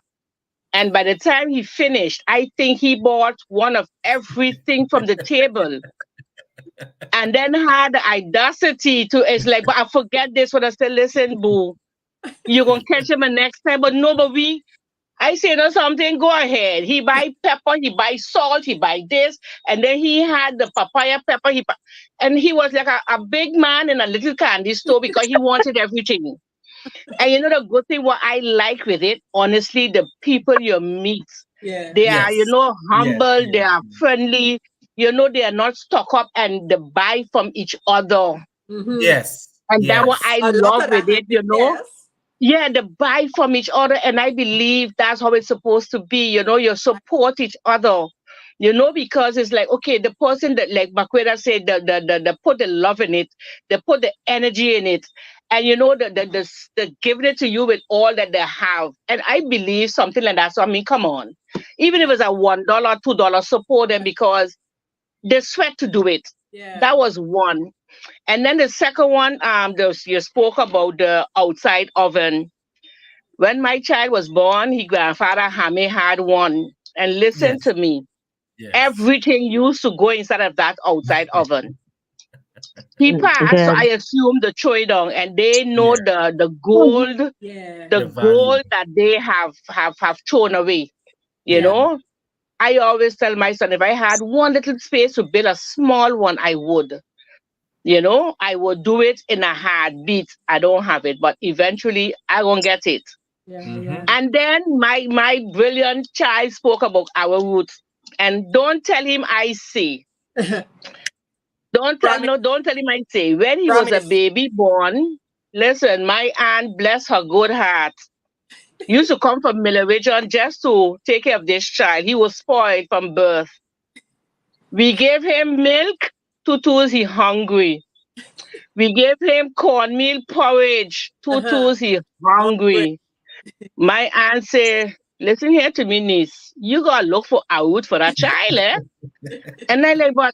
And by the time he finished, I think he bought one of everything from the table, and then had the audacity to, it's like, but I forget this when I said, listen, boo, you're gonna catch him the next time. But no, but I say no something, go ahead. He buy pepper, he buy salt, he buy this, and then he had the papaya pepper. And he was like a big man in a little candy store because he wanted everything. And you know the good thing, what I like with it, honestly, the people you meet, Yeah. they are, Yes. Yes. humble, they Yes. are friendly, they are not stuck up and they buy from each other. Mm-hmm. Yes. And that what Yes. I A lot love of with that, it, yes. Yeah, they buy from each other, and I believe that's how it's supposed to be. You support each other. Because it's like, okay, the person that, like Maqueda said, the put the love in it, they put the energy in it, and the giving it to you with all that they have. And I believe something like that. So I mean, come on, even if it's a $1, $2, support them because they sweat to do it. Yeah. That was one. And then the second one, you spoke about the outside oven. When my child was born, his grandfather Hammy had one. And listen Yes. to me, Yes. everything used to go inside of that outside oven. He passed, so I Good. assumed the throw it down, and they know Yeah. the Mhm. gold, Yeah. the The value. gold that they have thrown away. You Yeah. Mhm. know, I always tell my son, if I had one little space to build a small one, I would. I would do it in a heartbeat. I don't have it, but eventually I won't get it. Yeah. Yeah. Mhm. And then my brilliant child spoke about our roots. And don't tell him I say. Promise. Don't tell him I say. When he was a Promise. baby born, listen, my aunt, bless her good heart, used to come from Miller Region just to take care of this child. He was spoiled from birth. We gave him milk, tutus, he hungry. We gave him cornmeal porridge, Uh-huh. tutus, he Hungry. hungry. My aunt say, listen here to me, niece. You gotta look for a root for that child, eh? And I like, but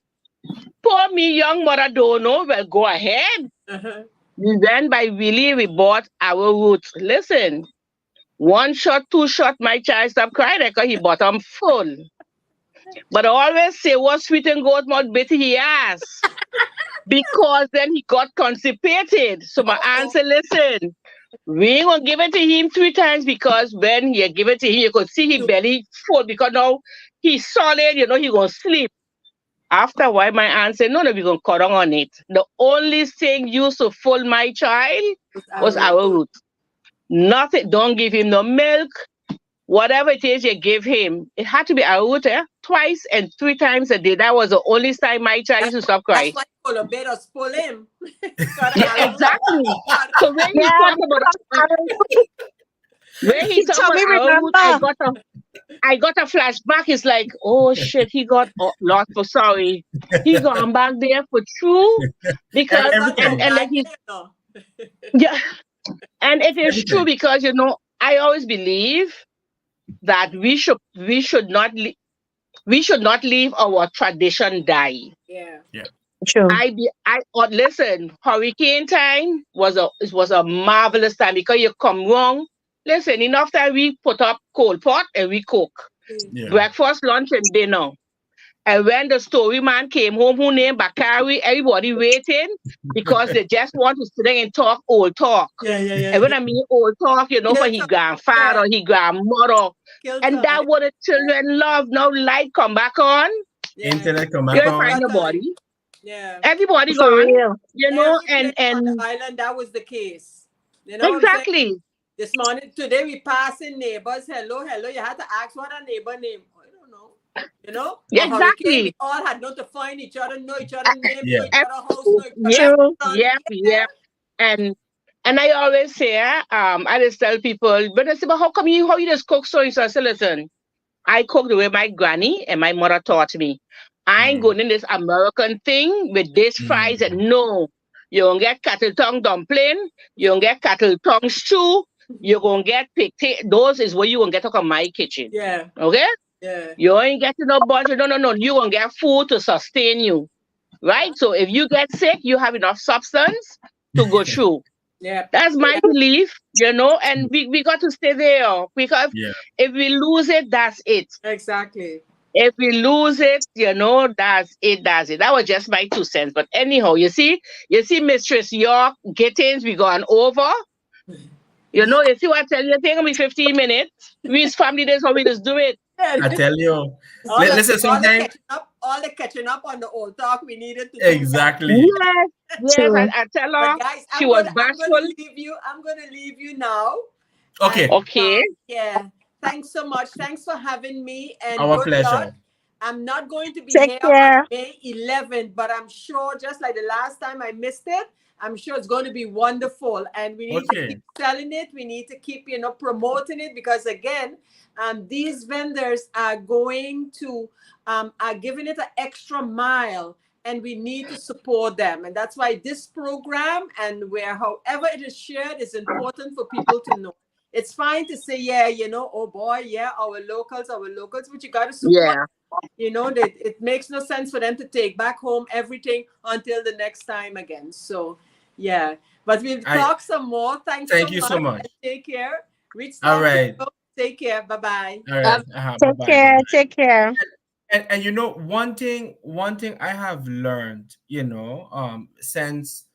poor me, young mother don't know. Well, go ahead. Uh-huh. We went by Willie, we bought our roots. Listen, One shot, two shot, my child stop crying because he bottom full. But I always say, what sweet and goat mouth bitter he has. Because then he got constipated. So my aunt said, listen, we ain't gonna give it to him 3 times because when you give it to him, you could see his belly full because now he's solid, he gonna sleep. After a while, my aunt said, no, we're gonna cut down on it. The only thing used to fool my child was our root. Nothing, don't give him no milk. Whatever it is you give him, it had to be arrowroot twice and 3 times a day. That was the only time my child used to stop crying. That's why Colobedos pull him. Yeah, exactly. So when he Yeah, talk about arrowroot, I got a flashback. It's like, oh shit, he got lost for sorry. He gone back there for true because Everything. and like he's yeah, and it is true because I always believe that we should not leave our tradition die. Yeah. true. Listen, hurricane time was a marvelous time because you come wrong. Listen, enough time we put up cold pot and we cook breakfast, lunch, and dinner. And when the story man came home, who named Bakari, everybody waiting because they just want to sit there and talk old talk. Yeah. And when I mean old talk, for his grandfather, his grandmother. And that what the children love. Now light come back on. Internet come You back ain't on. find nobody. Yeah. Everybody For gone. real. And on the island, that was the case. You know what I'm saying? exactly. This morning, today we passing neighbors. Hello. You had to ask what a neighbor name. I don't know. Yeah, A hurricane, exactly. we all had not to find each other, know each other name, Yeah. know each other house, know each other Yep, restaurant. yep. And I always say, I just tell people, when they say, but how you just cook so? So I say, listen, I cook the way my granny and my mother taught me. I ain't going in this American thing with this fries and no. You don't get cattle tongue dumpling. You don't get cattle tongue stew. You're going to get pig. Those is what you going to get out of my kitchen. Yeah. Okay? Yeah. You ain't getting no budget. No. You going to get food to sustain you. Right? So if you get sick, you have enough substance to go through. Yeah. That's my belief, and we got to stay there because if we lose it, that's it. Exactly. If we lose it, that's it. That was just my 2 cents. But anyhow, you see, Mistress York, Gittens, we gone over. You see what I tell you? It's taking me 15 minutes. We's family days, how we just do it. I tell you. Listen, sometimes. All the catching up on the old talk we needed to do. Exactly. Yes, I tell her. But guys, she was bashful. I'm gonna leave you now. Okay. Okay. Yeah. Thanks so much. Thanks for having me. And Our pleasure. luck. I'm not going to be Take here care. on May 11th, but I'm sure, just like the last time I missed it, I'm sure it's going to be wonderful. And we need to keep selling it. We need to keep, promoting it because, again, these vendors are going to, are giving it an extra mile, and we need to support them. And that's why this program and however it is shared is important for people to know. It's fine to say, oh boy, our locals, but you got to support. Yeah. It makes no sense for them to take back home everything until the next time again. So, yeah. But we'll talk some more. Thank you so much. Take care. All right. Take care. Bye-bye. All right. Take care. Take care. And one thing I have learned, since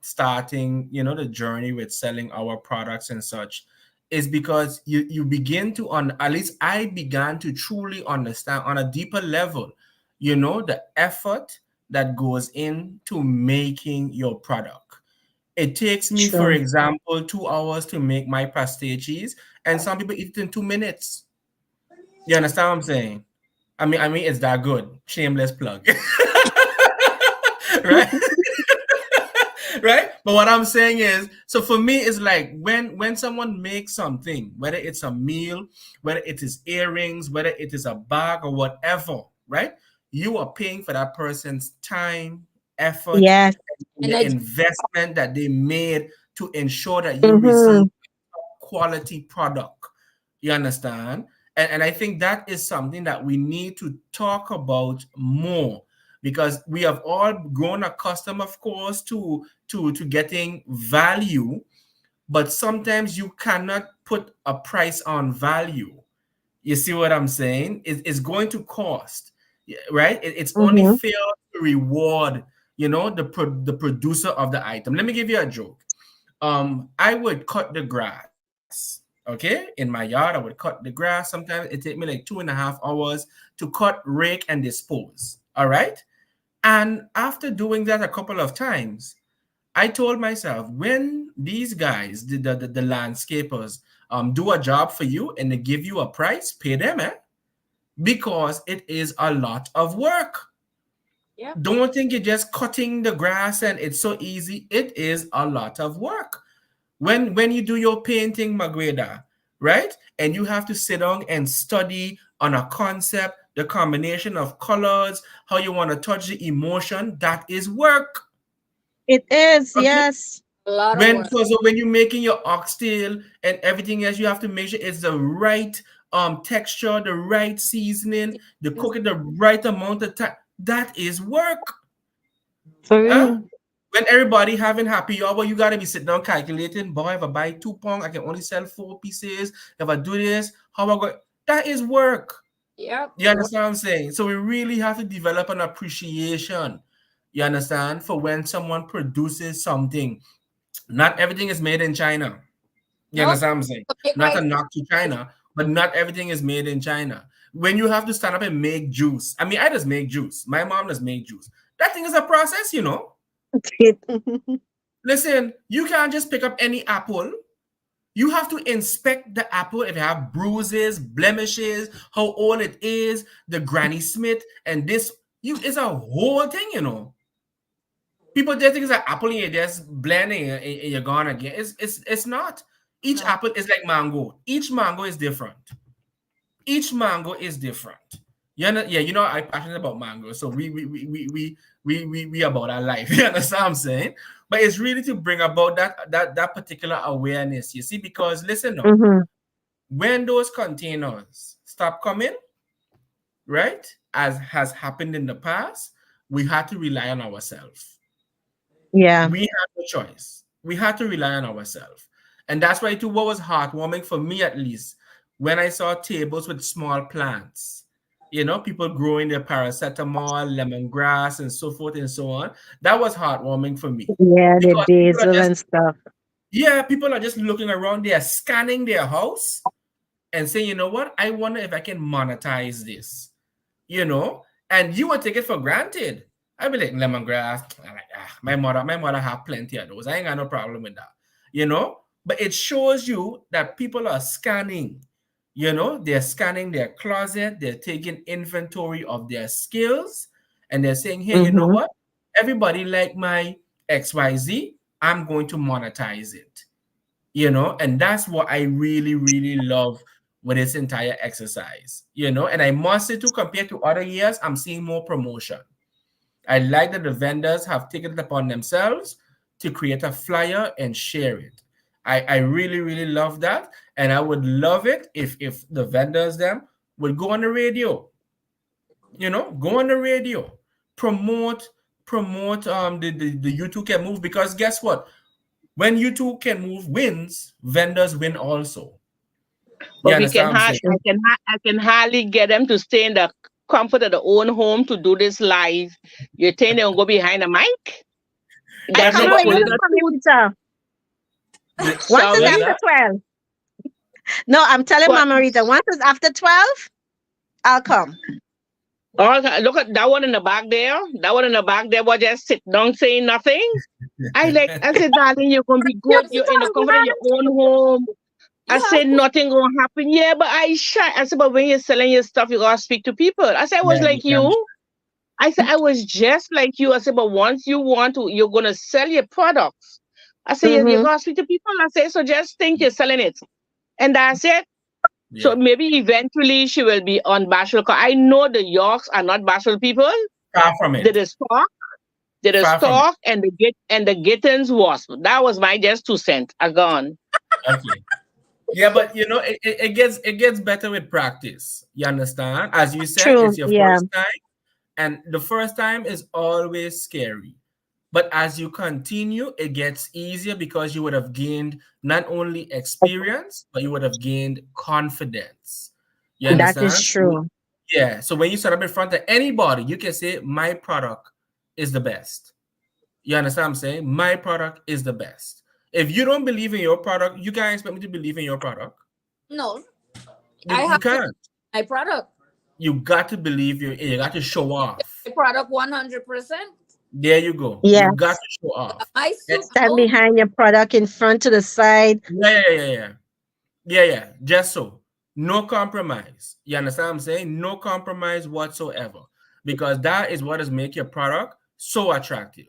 starting, the journey with selling our products and such, is because you begin to at least I began to truly understand on a deeper level, the effort that goes into making your product. It takes me, for example, 2 hours to make my pastry cheese, and some people eat it in 2 minutes. You understand what I'm saying? I mean, it's that good. Shameless plug. Right? Right? But what I'm saying is, so for me, it's like when someone makes something, whether it's a meal, whether it is earrings, whether it is a bag or whatever, right? You are paying for that person's time, effort, Yes. and the investment that they made to ensure that you receive a quality product. You understand? And I think that is something that we need to talk about more, because we have all grown accustomed, of course, to getting value, but sometimes you cannot put a price on value. You see what I'm saying? It's going to cost, right? It's only Mm-hmm. fair to reward, the producer of the item. Let me give you a joke. I would cut the grass, okay, in my yard. I would cut the grass. Sometimes it take me like 2.5 hours to cut, rake, and dispose. All right. And after doing that a couple of times, I told myself, when these guys, the landscapers, do a job for you and they give you a price, pay them, because it is a lot of work. Yeah. Don't think you're just cutting the grass and it's so easy. It is a lot of work. When you do your painting, Magueda, right? And you have to sit down and study on a concept, the combination of colors, how you want to touch the emotion, that is work. It is, Okay. yes. A lot of When work. so when you're making your oxtail and everything else, you have to make sure it's the right texture, the right seasoning, the cooking the right amount of time. That is work. For Huh? real. When everybody having happy hour, you gotta be sitting down calculating, boy, if I buy 2 pounds, I can only sell 4 pieces. If I do this, how I go? That is work. Yep. You understand what I'm saying? So we really have to develop an appreciation, you understand, for when someone produces something. Not everything is made in China. You Nope. understand what I'm saying? Okay, Not guys. a knock to China, but not everything is made in China. When you have to stand up and make juice, I mean, I just make juice. My mom does make juice. That thing is a process, you know. Listen, you can't just pick up any apple. You have to inspect the apple if it have bruises, blemishes, how old it is, the Granny Smith, and this. It's a whole thing, you know. People just think it's an apple and you're just blending and you're gone again. It's not. Each No. apple is like mango. Each mango is different. Each mango is different. Yeah, I'm passionate about mango. So we about our life. You understand what I'm saying? But it's really to bring about that particular awareness. You see, because listen now, Mm-hmm. when those containers stop coming, right, as has happened in the past, we had to rely on ourselves. Yeah. We had no choice. We had to rely on ourselves. And that's why, too, what was heartwarming for me, at least, when I saw tables with small plants, people growing their paracetamol, lemongrass, and so forth and so on. That was heartwarming for me Yeah, the because basil and stuff. people are just looking around, they are scanning their house and saying, you know what, I wonder if I can monetize this, you know, and you would take it for granted. I'd be like, lemongrass. I'm like, my mother have plenty of those. I ain't got no problem with that, you know. But it shows you that people are scanning, they're scanning their closet, they're taking inventory of their skills, and they're saying, hey, you know Mm-hmm. what? Everybody like my XYZ, I'm going to monetize it, and that's what I really, really love with this entire exercise, and I must say, to compare to other years, I'm seeing more promotion. I like that the vendors have taken it upon themselves to create a flyer and share it. I really, really love that. And I would love it if the vendors them would go on the radio, go on the radio, promote the You Too Can Move, because guess what? When You Too Can Move wins, vendors win also. You But we understand can what I'm hard, saying? I can hardly get them to stay in the comfort of their own home to do this live. You think they'll go behind the mic? I Let That's me come about for only you, explain. the Mama truth. Rita. Once What it's is Sorry. after that? 12. No, I'm telling But Mama Rita, once it's after 12, I'll come. look at that one in the back there. That one in the back there was just sit down saying nothing. I said, darling, you're gonna be You good. sit You're in the down, comfort of your own home. I You have said nothing gonna happen. Yeah, but I shy. I said, but when you're selling your stuff, you gotta speak to people. I said I was Yeah, you like can. you. I said I was just like you. I said, but once you want to, you're gonna sell your products. I said, you Mm-hmm. gotta speak to people. I said, so just think you're selling it. And that's it. So Yeah, maybe eventually she will be on bashful. 'Cause I know the Yorks are not bashful people. far from They it. just talk, they just Far from it. talk, and the Gittens was. That was my just 2 cents. I gone. Okay. Yeah, but it gets better with practice. You understand? As you said, it's True. your Yeah. first time, and the first time is always scary. But as you continue, it gets easier because you would have gained not only experience, but you would have gained confidence. You That is understand? true. Yeah. So when you set up in front of anybody, you can say, my product is the best. You understand what I'm saying? My product is the best. If you don't believe in your product, you can't expect me to believe in your product. No, You, I you have to can't. my product. You got to believe you got to show off. My product 100%. There you go. You got Yes. to show off. My Eh, soup Stand house. behind your product in front to the side. yeah. Just so. No compromise. You understand what I'm saying? No compromise whatsoever. Because that is what is make your product so attractive.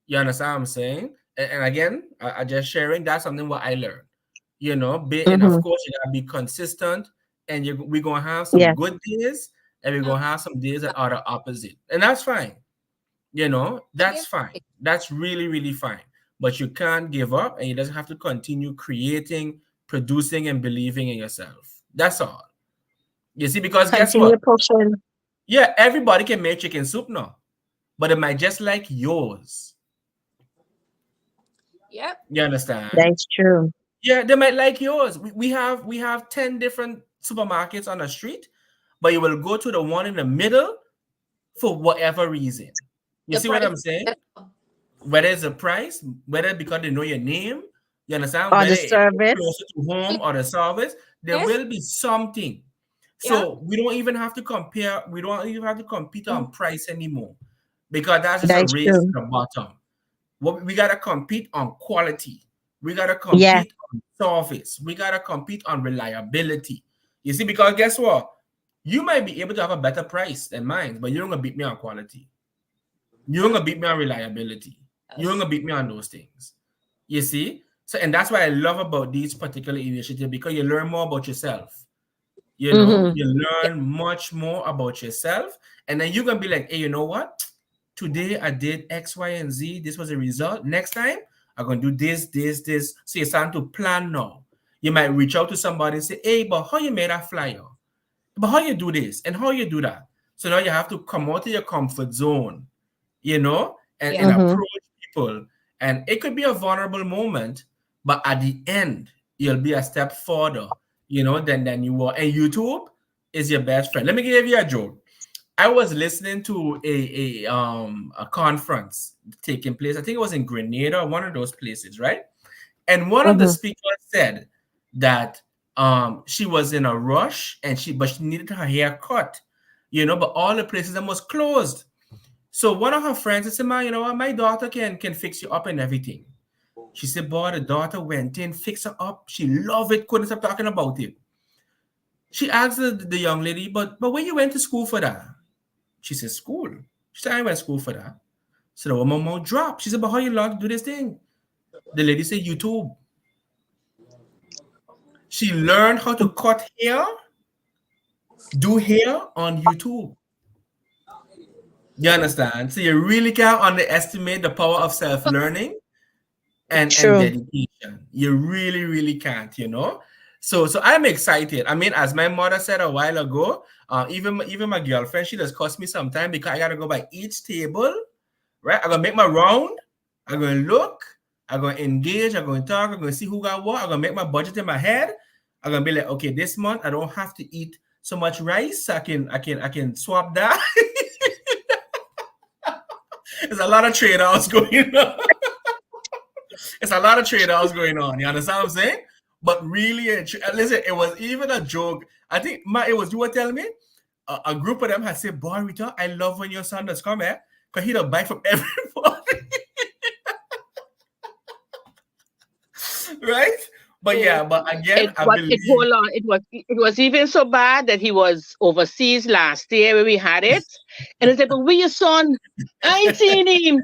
You understand what I'm saying? And again, I just sharing that's something what I learned. And of Mm-hmm. course you gotta be consistent, and we're gonna have some Yes. good days, and we're Mm, gonna have some days that are the opposite. And that's fine. That's again, fine. That's really, really fine. But you can't give up, and you just have to continue creating, producing, and believing in yourself. That's all. You see, because guess what? Continue pushing. Yeah, everybody can make chicken soup now, but it might just like yours. yep. You understand? That's true. Yeah, they might like yours. We have 10 different supermarkets on the street, but you will go to the one in the middle for whatever reason. You The see what price I'm is saying? better. Whether it's the price, whether because they know your name, you understand? Or Whether the it's service. closer to home or the service, there Yes. will be something. Yeah. So we don't even have to compare, we don't even have to compete Mm, on price anymore, because that's just a That's race to true. the bottom. What we gotta compete on quality. We gotta Yes. compete on service. We gotta compete on reliability. You see, because guess what? You might be able to have a better price than mine, but you're gonna beat me on quality. You're gonna beat me on reliability. You're yes. gonna beat me on those things. You see? So, and that's what I love about these particular initiatives, because you learn more about yourself. Mm-hmm. You Yeah. learn much more about yourself, and then you're gonna be like, hey, you know what? Today I did X, Y, and Z. This was the result. Next time I'm gonna do this, this, this. So you're starting to plan now. You might reach out to somebody and say, hey, but how you made that flyer? But how you do this and how you do that? So now you have to come out of your comfort zone, and Yeah. Mm-hmm. approach people. And it could be a vulnerable moment, but at the end, you'll be a step further, than you were. And YouTube is your best friend. Let me give you a joke. I was listening to a conference taking place. I think it was in Grenada, one of those places, right? And one of the Mm-hmm. speakers said that she was in a rush, and she needed her hair cut, but all the places them was closed. So one of her friends said, "Man, you know what? My daughter can fix you up and everything." She said, "Boy, the daughter went in, fixed her up. She loved it, couldn't stop talking about it." She asked the young lady, "But when you went to school for that?" She said, "School." She said, "I went to school for that." So the woman mouth dropped. She said, "But how you learn to do this thing?" The lady said, "YouTube." She learned how to cut hair, do hair on YouTube. You understand? So you really can't underestimate the power of self-learning and True. dedication. You really, really can't. So I'm excited. I mean, as my mother said a while ago, even my girlfriend, she just cost me some time, because I gotta go by each table, right? I'm gonna make my round. I'm gonna look. I'm gonna engage. I'm gonna talk. I'm gonna see who got what. I'm gonna make my budget in my head. I'm gonna be like, okay, this month I don't have to eat so much rice. I can swap that. There's a lot of trade-offs going on. It's a lot of trade-offs going on. You understand what I'm saying? But really, listen, it was even a joke. I think it was you were telling me. A group of them had said, "Boy, Rita, I love when your son does come here, because he'll buy from everybody." Right? But So yeah, but again, it I was it believe. hold on. It was even so bad that he was overseas last year when we had it. And he said, "But where your son? I ain't seen him."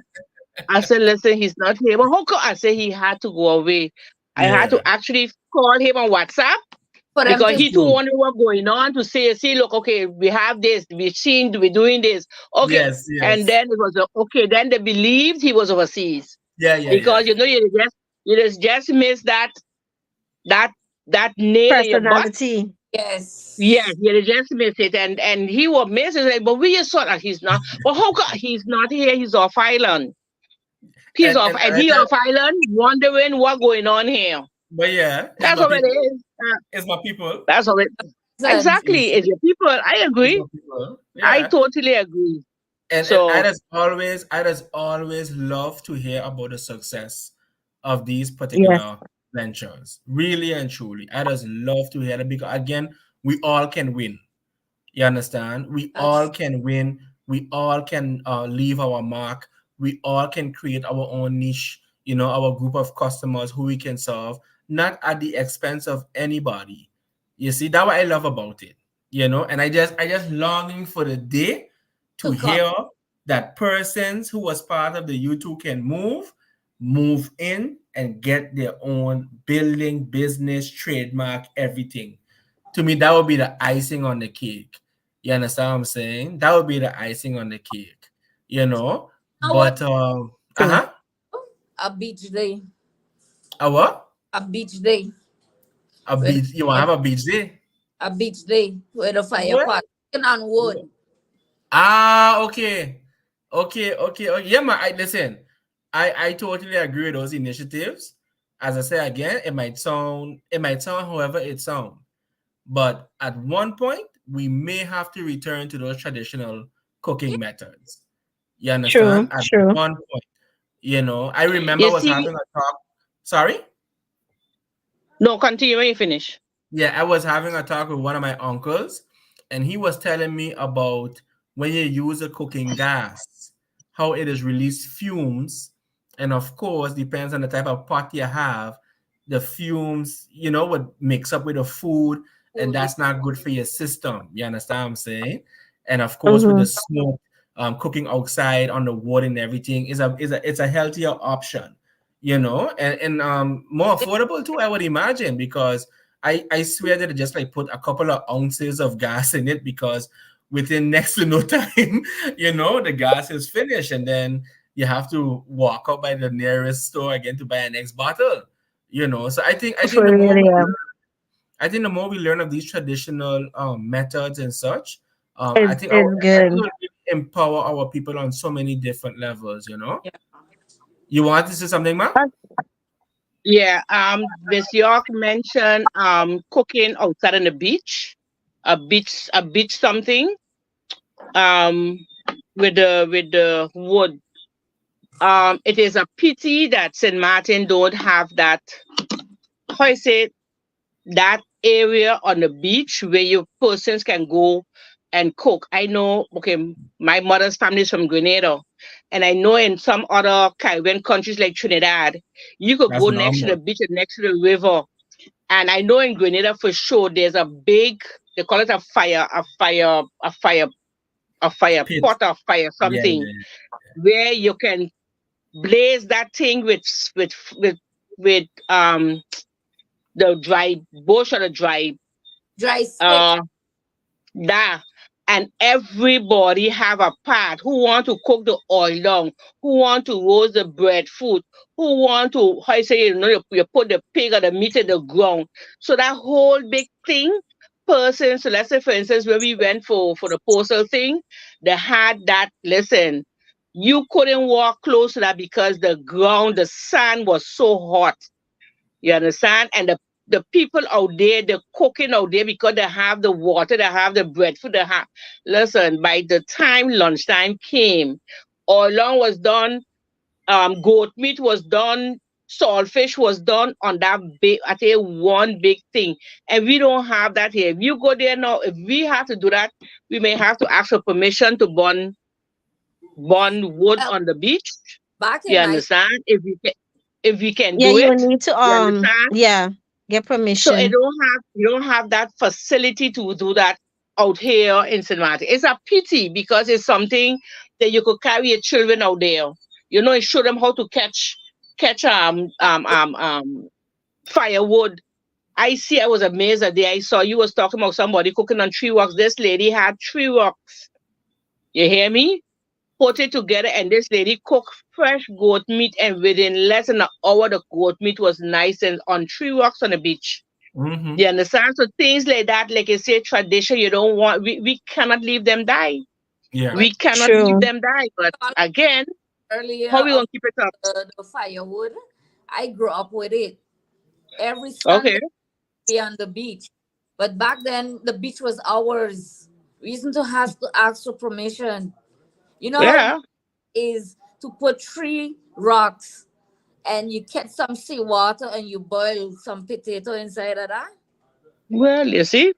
I said, "Listen, he's not here." But how come? I said he had to go away. I had to Yeah. actually call him on WhatsApp For them because to he too True. wondered what going on, to say, "See, look, okay, we have this, we're doing this." Okay. Yes, And yes. then it was okay. Then they believed he was overseas Yeah. because you just miss that that nail in your butt. Personality. Yeah, yes. you just miss it, and he was missing it. But we just saw that he's not. But how come he's not here? He's off island. and I He just, off island, wondering what going on here. but yeah, it's That's my all it people. is. It's my people. That's all it. Sons. You Exactly, see, it's your people. I it's agree. my people. I Yeah. totally agree. And So I just always love to hear about the success of these Yes, particular ventures. Really and truly. I just love to hear that because again, we all can win. You understand? We all That's can win. We all can leave our mark. We all can create our own niche, our group of customers who we can serve, not at the expense of anybody. You see, that's what I love about it. And I just longing for the day to to come. hear that persons who was part of the U2 can move in and get their own building, business, trademark, everything. To me, that would be the icing on the cake. You understand what I'm saying? That would be the icing on the cake, you know. Now what? But true. A beach day. a what? A beach day. A With beach? You want to a, have a beach day? a beach day with a fire What? pot. Cooking on wood. Ah, okay, okay. Yeah, man. Listen. I totally agree with those initiatives. As I say again, it might sound however it sounds. But at one point, we may have to return to those traditional Yeah. cooking methods. You True, understand? At true. one point, I remember I you was see, having a talk. Sorry? no, continue when you finish. Yeah, I was having a talk with one of my uncles, and he was telling me about when you use a cooking gas, how it is released fumes, and of course, depends on the type of pot you have. The fumes, would mix up with the food, and Food. Yeah. that's not good for your system. You understand what I'm saying? And of course, with Mm-hmm. the smoke, cooking outside on the wood and everything it's a healthier option, and more affordable too, I would imagine, because I swear that they just like put a couple of ounces of gas in it because within next to no time, the gas is finished, and then you have to walk out by the nearest store again to buy a next bottle. So I think For real, yeah. the more we learn of these traditional methods and such, I It's think it's it good. will really empower our people on so many different levels. Yeah. You want to say something, Ma? Yeah, Miss York mentioned cooking outside on the beach, a beach something um with the wood. It is a pity that St. Martin don't have that. How I say it, that area on the beach where you persons can go and cook. I know, okay, my mother's family is from Grenada, and I know in some other Caribbean countries like Trinidad, you could That's go next to the normal. beach and next to the river. And I know in Grenada for sure, there's a big, they call it a fire Pit. pot of fire, Yeah, something yeah. where you can blaze that thing with the dry bush or the dry Dry stick. uh that, and everybody have a part. Who want to cook the oil down, who want to roast the breadfruit, who want to, how you say, you put the pig or the meat in the ground. So that whole big thing, person, so let's say for instance where we went for the postal thing, they had that. Listen, you couldn't walk close to that because the ground, the sand was so hot. You understand? And the people out there, the cooking out there, because they have the water, they have the breadfruit, they have. Listen, by the time lunchtime came, oilong was done, goat meat was done, saltfish was done on that big, I tell you, one big thing. And we don't have that here. If you go there now, if we have to do that, we may have to ask for permission to burn wood Well, on the beach. back You in my understand? If we can Yeah, do you will it, need to you understand? yeah, get So it permission. don't have you don't have that facility to do that out here in St. Martin. It's a pity because it's something that you could carry your children out there. You show them how to catch firewood. I was amazed that day I saw you was talking about somebody cooking on tree rocks. This lady had tree rocks. You hear me? Put it together, and this lady cooked fresh goat meat, and within less than an hour the goat meat was nice and on tree rocks on the beach. Mm-hmm. You understand? So things like that, like you say, tradition, you don't want, we cannot leave them die. Yeah. well, We cannot leave True. them die. But all again, earlier How we of gonna keep it up? the firewood, I grew up with it. Every Okay. Sunday be on the beach. But back then the beach was ours. We used to have to ask for permission. You know how Yeah. is to put 3 rocks and you catch some seawater and you boil some potato inside of that. Well, you see,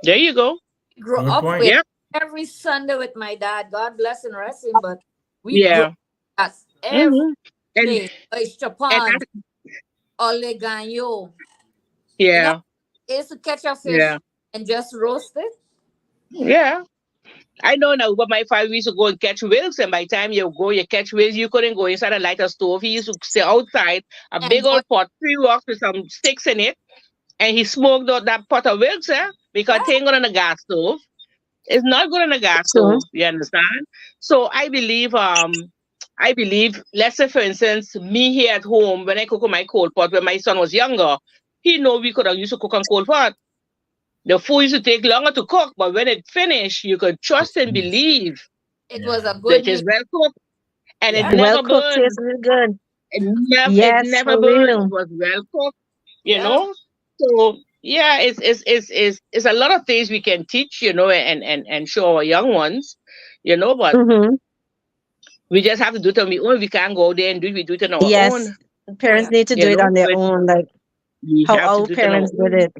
there you go. Grew Good up point. with Yeah. every Sunday with my dad. God bless and rest him, but we grew up Yeah. at every Mm-hmm. And day. Oyster and pond, that, olegano. You know, yeah. I used to catch a fish Yeah. and just roast it. Yeah. I know now, but my father used to go and catch whales, and by the time you go, you catch whales, you couldn't go inside a lighter stove. He used to stay outside, a big And old pot, 3 rocks with some sticks in it, and he smoked out that pot of whales, because it ain't good on a gas stove. It's not good on a gas True. stove. You understand? So I believe, let's say for instance, me here at home when I cook on my cold pot when my son was younger, he know we could have used to cook on cold pot. The food used to take longer to cook, but when it finished, you could trust and believe it was Yeah. a good that meal. it's well cooked and it Yeah, Yeah. Well never cooked burned. tastes real good. It Yes, never for burned. It real. was well cooked, you yeah. know. So yeah, it's a lot of things we can teach, and show our young ones, but Mm-hmm. we just have to do it on our own. We can't go there and do it. We do it on our Yes. own, Parents Yeah. need to do it on their but own, like we how have to our do it on our parents did own. it.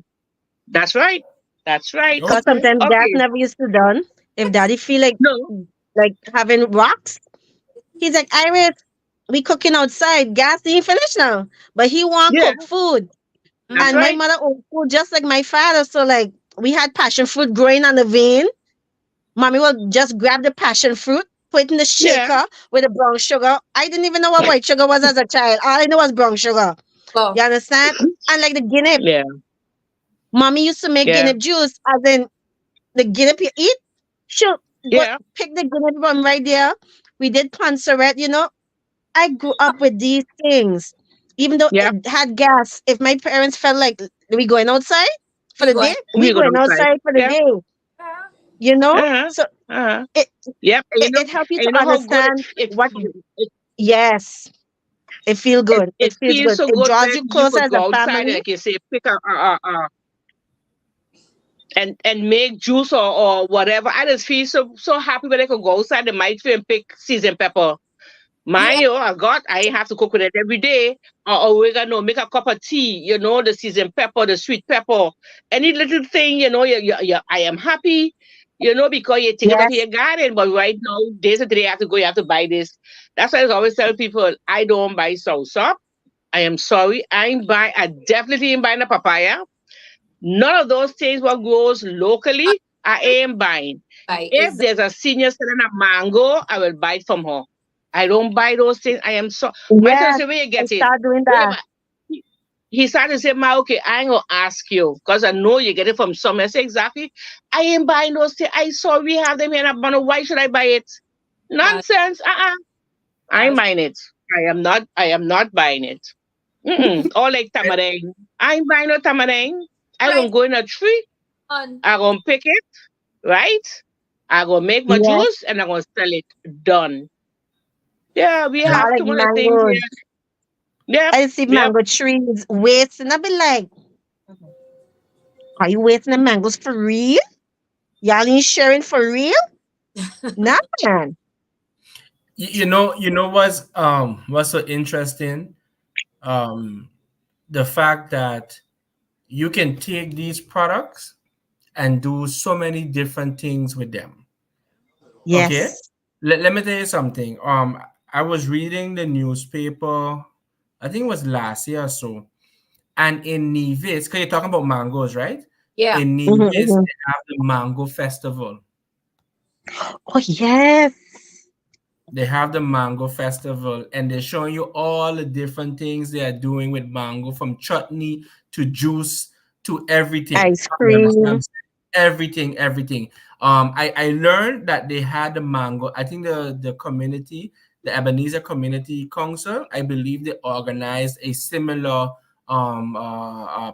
That's right. That's right. Because Okay. sometimes gas Okay. never used to done. If daddy feel No. like having rocks, he's like, Iris, we cooking outside. Gas ain't finished now. But he want Yeah. cook food. That's And Mm-hmm. my right. mother owned food just like my father. So like we had passion fruit growing on the vein. Mommy will just grab the passion fruit, put it in the Yeah. shaker with the brown sugar. I didn't even know what white sugar was as a child. All I knew was brown sugar. Go. You understand? And like the guinea, Yeah. mommy used to make Yeah. guinea juice, as in the guinea you eat. She'll go Yeah. pick the guinea from right there. We did panseret, you know. I grew up with these things. Even though Yeah. it had gas, if my parents felt like we going outside for We the day, going. we We go going outside. outside for the Yeah. day, Yeah. you know? Uh-huh. So Uh-huh. it Yep. And it helps you and to you know how good understand it what feels. It, yes, it feel it, good. It it feels feels good. so It good draws when you you closer could as a go outside, family. like you say, pick and make juice or whatever. I just feel so happy when I could go outside the might and pick seasoned pepper. Yeah. Mine, I ain't have to cook with it every day. Or oregano, make a cup of tea, the seasoned pepper, the sweet pepper. Any little thing, I am happy, because you take it out of Yes, your garden. But right now, days and today, you have to buy this. That's why I always tell people, I don't buy soursop. I am sorry. I definitely ain't buying a papaya. None of those things what grows locally, I ain't buying. Like If is there's a senior selling a mango, I will buy it from her. I don't buy those things. I am so. My son yes. say, where you I get it? start doing Where that. you he started to say, Ma, okay, I ain't gonna ask you because I know you get it from somewhere. I say, exactly. I ain't buying those things. I saw we have them here in Abano. Why should I buy it? that, Nonsense. I ain't that's buying it. I am not buying it. Mm-mm. Or like tamarang. I ain't buying no tamarang. I gonna right go in a tree. on. I gonna pick it, right? I gonna make my Yes. juice and I'm gonna sell it. Done. Yeah, we Yeah. I have like too many things mangoes. here. Yep, I see yep. mango trees wasting. I be like, are you wasting the mangoes for real? Y'all ain't sharing for real? Nah, man. What's so interesting? Um, the fact that you can take these products and do so many different things with them. Okay, Yes. let me tell you something. I was reading the newspaper. I think it was last year or so, and in Nevis, because you're talking about mangoes, right? Yeah. In Hmm, Nevis, hmm. they have the mango festival. Oh, yes. They have the mango festival, and they're showing you all the different things they are doing with mango, from chutney to juice to everything. Ice You understand what I'm cream. saying? Everything. I learned that they had the mango. I think the community, the Ebenezer Community Council, I believe they organized a similar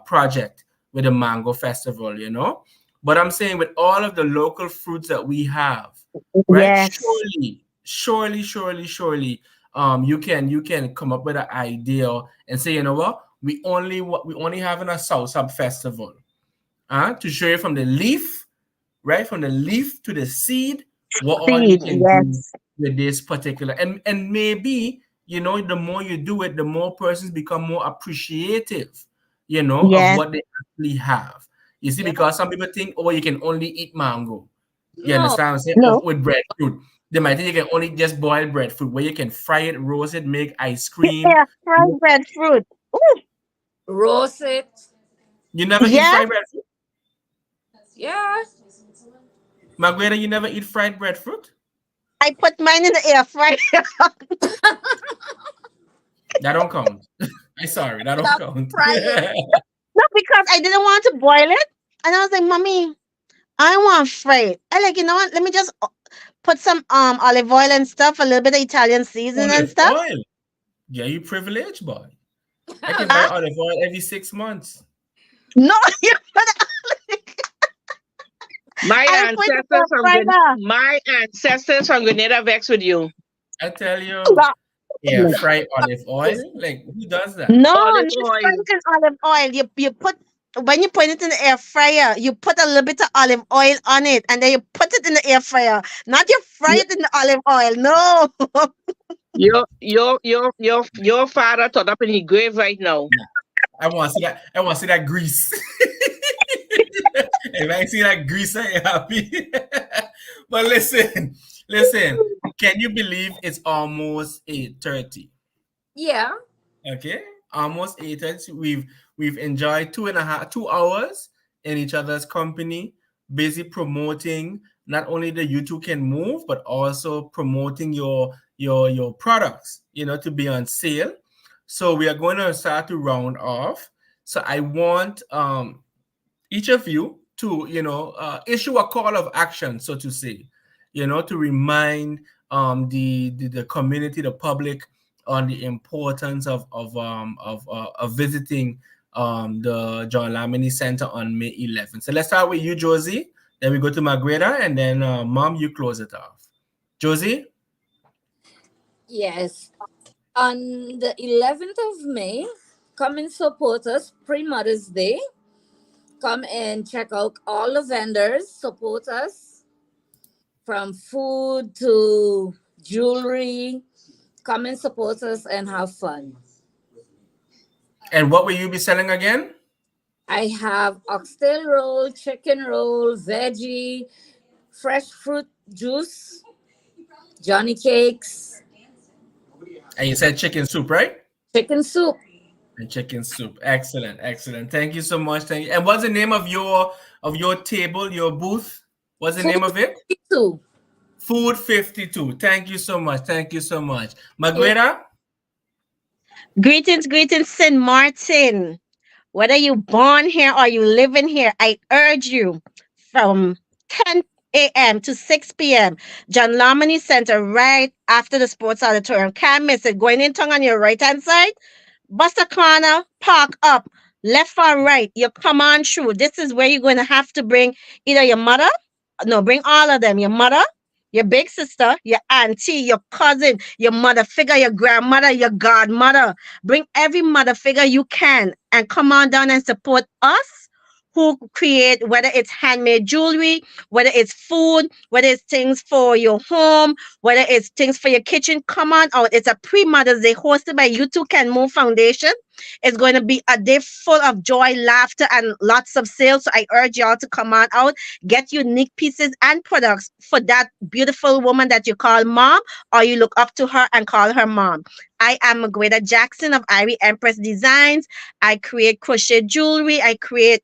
project with the mango festival. But I'm saying with all of the local fruits that we have, right? Yes. Surely. surely, you can come up with an idea and say, you know what, we only having a South Sub festival, to show you from the leaf, right, from the leaf to the seed, what all you Seed, can do yes. with this particular, and maybe, the more you do it, the more persons become more appreciative, of Yes. what they actually have. You see, Yeah. because some people think, oh, you can only eat mango. You No. understand what I'm saying? No. With breadfruit. They might think you can only just boil breadfruit, where you can fry it, roast it, make ice cream. Yeah, fried breadfruit. Ooh, Roast it. You never eat yeah. fried breadfruit? Yeah. Magueda, you never eat fried breadfruit? I put mine in the air fryer. That don't count. I'm sorry, that don't Stop count. frying. No, because I didn't want to boil it. And I was like, Mommy, I want fried. I like, you know what? Let me just put some olive oil and stuff, a little bit of Italian seasoning and Olive stuff. oil. Yeah, you privileged, boy. I can buy Huh? olive oil every 6 months. No, you put My I put it in ancestors the from fryer. Grenada vex with you. I tell you, yeah, fried olive oil. Like, who does that? No, Olive not oil. fried in olive oil. You put when you put it in the air fryer, you put a little bit of olive oil on it, and then you put it in the air fryer. Not you fry Your it in the olive oil. No. your father thought up in his grave right now. Yeah. I want to see that. I want to see that grease. If I see that grease, I'm happy. But listen. Can you believe it's almost 8:30? Yeah. Okay, almost 8:30. We've enjoyed 2.5 2 hours in each other's company, busy promoting not only the You Two Can Move, but also promoting your products, to be on sale. So we are going to start to round off. So I want each of you to issue a call of action, so to say, to remind the community, the public, on the importance of visiting the John Lamini Center on May 11th. So let's start with you, Josie. Then we go to Magueda, and then Mom, you close it off. Josie. Yes. On the 11th of May, come and support us pre Mother's Day. Come and check out all the vendors, support us from food to jewelry. Come and support us and have fun. And what will you be selling again? I have oxtail roll, chicken roll, veggie, fresh fruit juice, Johnny cakes, And you said chicken soup, right? chicken soup, And chicken soup. Excellent. Thank you so much. Thank you. And what's the name of your table, your booth? What's the name food of it? too. Food 52. Thank you so much. Thank you so much. Yeah. Maguera? Greetings, St. Martin. Whether you born here or you live in here, I urge you from 10 a.m. to 6 p.m. John Lomini Center, right after the sports auditorium. Can't miss it. Going in tongue on your right hand side, bus a corner, park up, left or right. You come on through. This is where you're going to have to bring either your mother, no, bring all of them, your mother, your big sister, your auntie, your cousin, your mother figure, your grandmother, your godmother. Bring every mother figure you can and come on down and support us who create, whether it's handmade jewelry, whether it's food, whether it's things for your home, whether it's things for your kitchen. Come on out. It's a pre-Mother's Day hosted by You Two Can Move Foundation. It's going to be a day full of joy, laughter, and lots of sales. So I urge y'all to come on out, get unique pieces and products for that beautiful woman that you call mom, or you look up to her and call her mom. I am Magueda Jackson of Irie Empress Designs. I create crochet jewelry. I create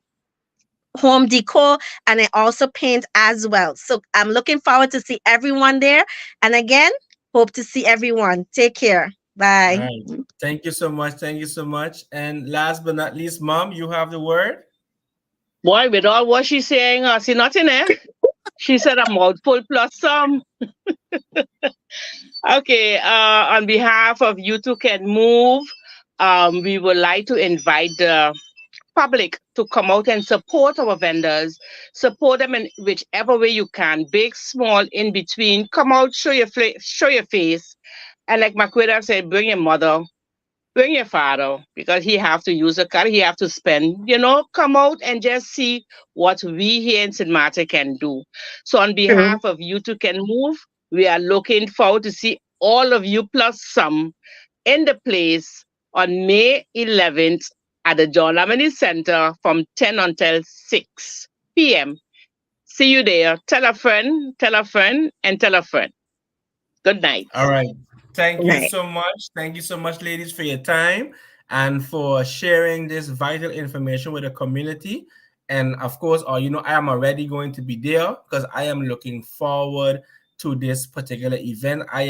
home decor, and I also paint as well. So I'm looking forward to see everyone there. And again, hope to see everyone. Take care. All Bye. right. Thank you so much. Thank you so much. And last but not least, Mom, you have the word. Boy, with all what she's saying, I see nothing there. She said a mouthful plus some. Okay, on behalf of You Two Can Move, we would like to invite the public to come out and support our vendors, support them in whichever way you can, big, small, in between. Come out, show your face, and like Magueda said, bring your mother, bring your father, because he have to use a car, he have to spend. Come out and just see what we here in St. Martin can do. So on True. behalf of You Two Can Move, we are looking forward to see all of you plus some in the place on May 11th at the John Lamini Center from 10 until 6 p.m. See you there. Tell a friend, and tell a friend. Good night. All right. Thank you Right. so much. Thank you so much, ladies, for your time and for sharing this vital information with the community. And of course, I am already going to be there because I am looking forward to this particular event. I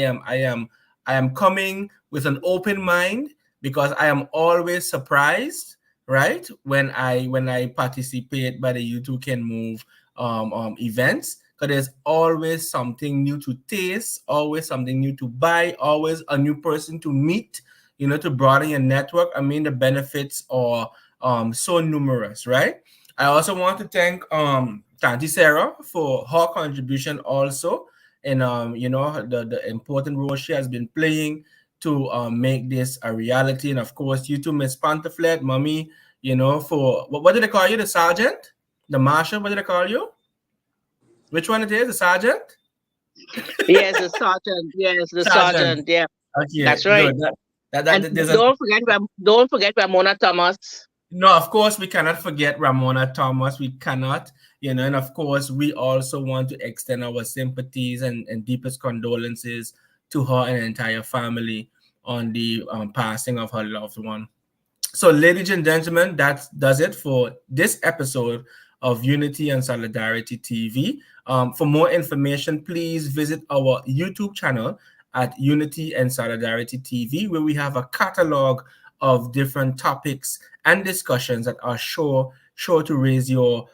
am coming with an open mind because I am always surprised, right? When I participate by the You Two Can Move events, because there's always something new to taste, always something new to buy, always a new person to meet, to broaden your network. I mean, the benefits are so numerous, right? I also want to thank Tanti Sarah for her contribution also, and the important role she has been playing to make this a reality. And of course, you too, Miss Pantophlet, mommy, for what did they call you? The sergeant? The marshal? What did they call you? Which one it is? The sergeant? Yes, the sergeant. Yes, the Sergeant. sergeant. Yeah, Okay, that's right. good. And There's a don't forget Ramona Thomas. no. Of course, we cannot forget Ramona Thomas. We cannot, and of course, we also want to extend our sympathies and deepest condolences to her and her entire family on the passing of her loved one. So, ladies and gentlemen, that does it for this episode of Unity and Solidarity TV. For more information, please visit our YouTube channel at Unity and Solidarity TV, where we have a catalog of different topics and discussions that are sure to raise your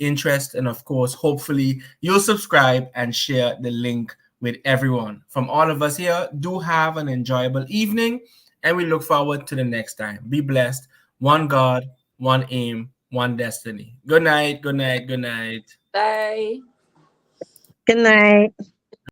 interest. And of course, hopefully, you'll subscribe and share the link with everyone. From all of us here, do have an enjoyable evening, and we look forward to the next time. Be blessed. One God, one aim, one destiny. Good night, good night, good night. Bye. Good night.